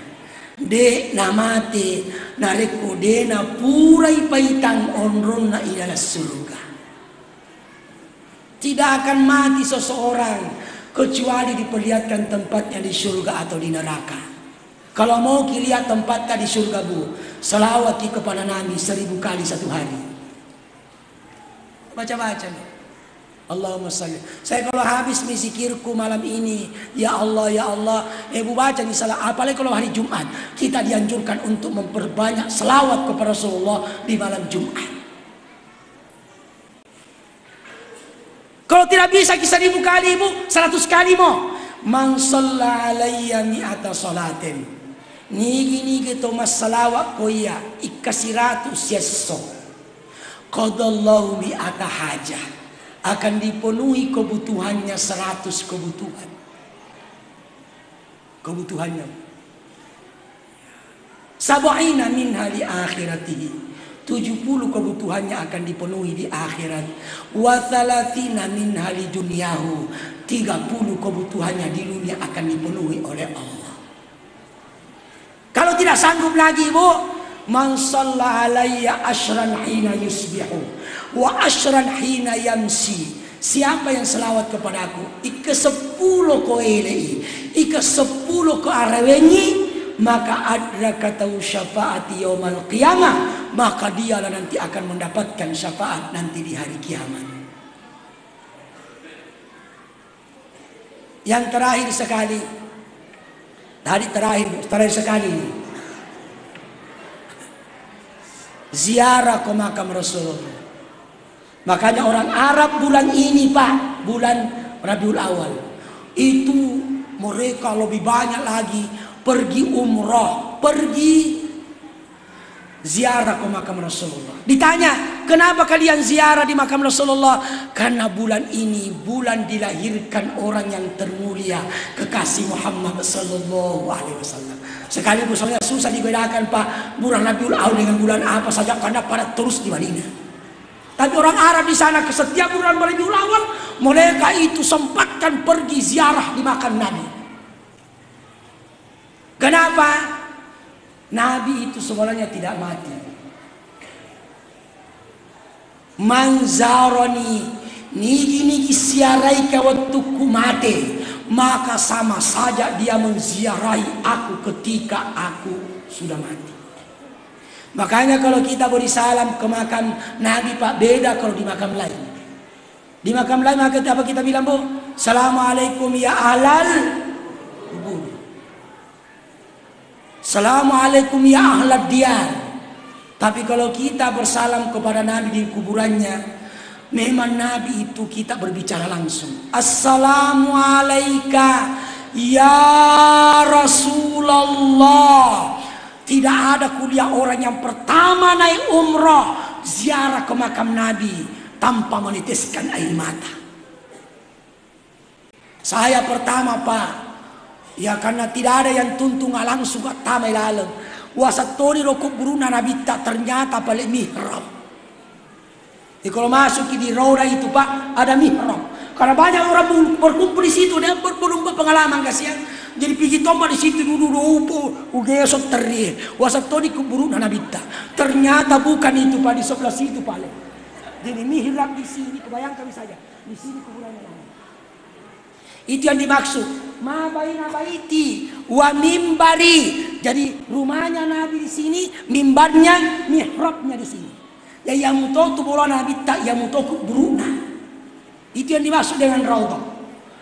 De namate nareko de na purai paitang onron na idala surga. Tidak akan mati seseorang kecuali diperlihatkan tempatnya di surga atau di neraka. Kalau mau lihat tempatnya di surga, Bu, selawati kepada Nabi 1000 kali satu hari. Baca-baca nih. Allahumma salli. Saya kalau habis zikirku malam ini, ya Allah, ya Allah, ibu baca di salat. Apalagi kalau hari Jumat, kita dianjurkan untuk memperbanyak selawat kepada Rasulullah di malam Jumat. Kalau tidak bisa 1000 kali, Ibu, 100 kali mau. Man shalla alayya mi'ata salatin. Nigi-nigi to masalawat ko ya ikasiratu siyasso. Qadallahu mi'ata hajah. Akan dipenuhi kebutuhannya 100 kebutuhan. Kebutuhannya. Sab'ina minha li akhiratihi. 70 kebutuhannya akan dipenuhi di akhirat. Wa thalathina minha li dunyahu. 30 kebutuhannya di dunia akan dipenuhi oleh Allah. Kalau tidak sanggup lagi, Bu, man shalla alayya ashran hina yusbihu wa ashran hina yamsi. Siapa yang selawat kepadaku ika 10 ko elei, ika 10 ko arawengi, maka adraka tau syafaati yaumal qiyamah, maka dialah nanti akan mendapatkan syafaat nanti di hari kiamat. Yang terakhir sekali, terakhir sekali, ziarah ke makam Rasulullah. Makanya orang Arab bulan ini, Pak, bulan Rabiul Awal, itu mereka lebih banyak lagi pergi umrah, pergi ziarah ke makam Rasulullah. Ditanya, kenapa kalian ziarah di makam Rasulullah? Karena bulan ini bulan dilahirkan orang yang termulia, kekasih Muhammad sallallahu alaihi wasallam. Sekali misalnya susah dibedakan, Pak, bulan Rabiul Awal dengan bulan apa saja karena pada terus di Madinah. Tapi orang Arab di sana ke setiap bulan Rabiul Awal mereka itu sempatkan pergi ziarah di makam Nabi. Kenapa? Nabi itu sebenarnya tidak mati. Manzaroni nigi siarai kawatuku mati, maka sama saja dia menziarahi aku ketika aku sudah mati. Makanya kalau kita beri salam ke makam Nabi, Pak, beda kalau di makam lain. Di makam lain maka apa kita bilang, Bu? Assalamualaikum ya ahlal kubur. Assalamualaikum ya ahlad diyar. Tapi kalau kita bersalam kepada Nabi di kuburannya, memang Nabi itu kita berbicara langsung. Assalamualaikum ya Rasulullah. Tidak ada kuliah orang yang pertama naik umrah ziarah ke makam Nabi tanpa meneteskan air mata. Saya pertama, Pak, ya karena tidak ada yang tuntung langsung ke tamai lalang. Wasatori rokok buruna Nabi tak ternyata paling mihrab. Jadi kalau masuk di roda itu, Pak, ada mihrab. Karena banyak orang berkumpul di situ, dia berlomba pengalaman kasihan. Jadi pergi tombak di situ dulu ugesok teri. Wasatori kuburu Nabi tak. Ternyata bukan itu, Pak, di sebelah situ paling. Jadi mihrab di sini, kebayangkan saja. Di sini kuburannya Nabi. Itu yang dimaksud. Ma baina baiti wa mimbari. Jadi rumahnya Nabi di sini, mimbarnya, mihrabnya di sini. Ya yamuto tu bola Nabi tak yamuto buruna. Itu yang dimaksud dengan raudhah.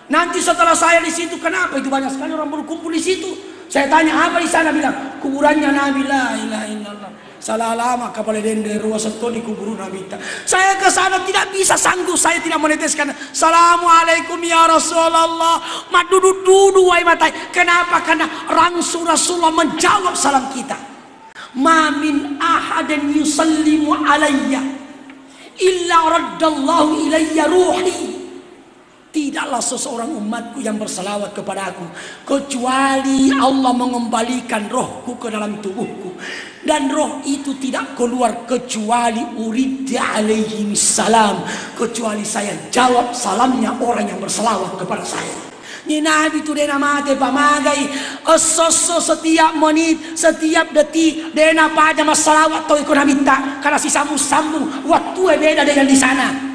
Nanti setelah saya di situ, kenapa itu banyak sekali orang berkumpul di situ? Saya tanya apa di sana, bilang kuburannya Nabi, la ilaha illallah. Salah lama kapal dende ruas seto di kubur Nabi. Saya ke sana tidak bisa sanggup, saya tidak meneteskan Assalamualaikum ya Rasulullah. Mak duduk wahai matai. Kenapa? Karena Rasulullah menjawab salam kita. Ma min ahadin yusallimu alayya illa raddallahu ilayya ruhi. Tidaklah seseorang umatku yang bersalawat kepada aku kecuali Allah mengembalikan rohku ke dalam tubuhku, dan roh itu tidak keluar kecuali urida alaihi salam, kecuali saya jawab salamnya orang yang bersalawat kepada saya. Ni Nabi tu dena mate pamagai esoso setiap menit, setiap detik dena paja masalawat to ikut Nabi tak, karena si sambung waktu beda dengan di sana.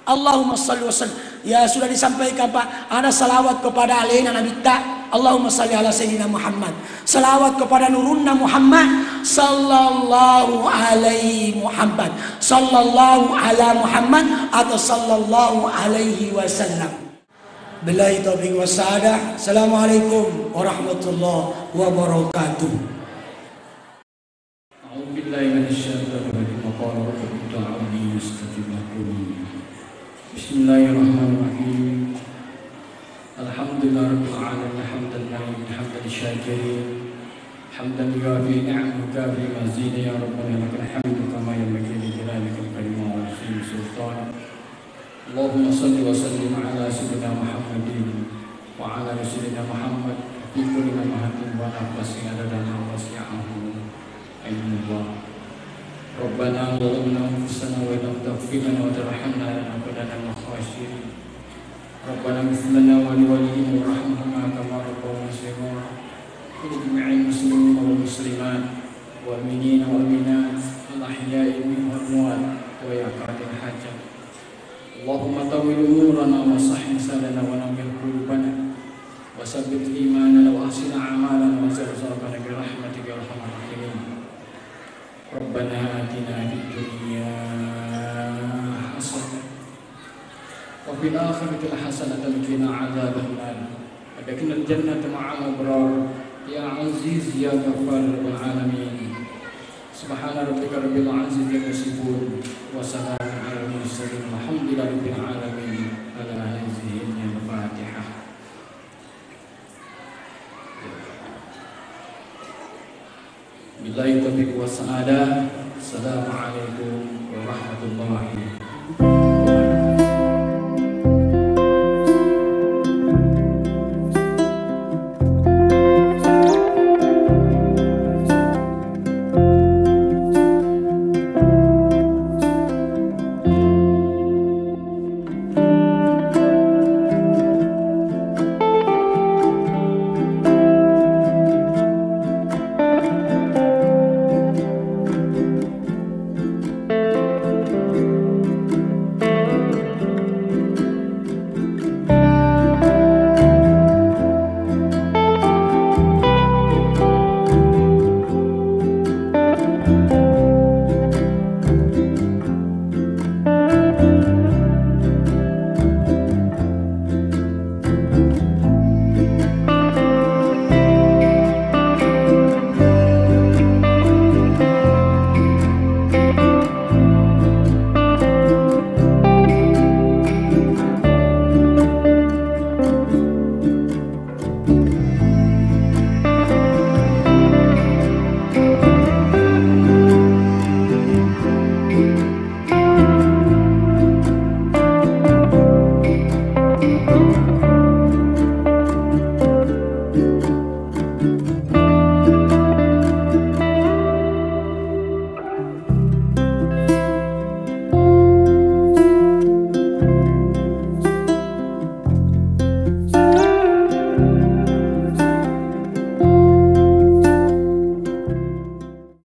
Allahumma salli wa sallim. Ya sudah disampaikan Pak, ada salawat kepada alena Nabi tak. Allahumma salli ala sayyidina Muhammad. Salawat kepada nurunna Muhammad sallallahu alaihi Muhammad. Sallallahu ala Muhammad atau sallallahu alaihi wasallam. Billahi taufiq wassadah. Assalamualaikum warahmatullahi wabarakatuh. A'udzu billahi minasyaitonir rajim. Qala rabbukum ta'ala yastajib lakum. Bismillahirrahmanirrahim. Alhamdulillahirabbil alamin, hamdan lillahi hamdan syakirin, hamdan yuwafi ni'amahu kafi mazid, ya rabbana lakal hamdu kama yanbaghi li jalalika al-karim wa azimi sultan. Allahumma salli wa sallim ala sayyidina Muhammadin wa ala sayyidina Muhammad fi kulli mahatin wa nafsin adada ma wasi'ahu ayyullah. Rabbana zalamna anfusana wa lam taghfir lana wa tarhamna lanakunanna minal khasirin. Rabbana ighfir lana wa liwalidayna warhamhuma kama rabbayana shighara. Jami'al muslimin wal muslimat wal mu'minina wal mu'minat al-ahya'i minhum wal amwat wa yaqatil hajat. Allahumma tawwil umurana wa sahih sadana wa nammil qulubana wa sabbit imanana wa ahsin a'malana wa zarzuqna bi rahmatika ya arhamar rahimin. Rabbana atina fid dunya hasanah wa fil akhirati hasanatan wa qina adzaban nar. Adkhilna al-jannata ma'al abrar ya aziz ya ghaffar rabbal alamin. Subhana rabbika rabbil izzati amma yasifun wa salamun alal mursalin walhamdulillahi rabbil alamin. Ala hadhihi al-Fatihah. Billahi taufiq wa sa'adah. Assalamualaikum warahmatullahi wabarakatuh.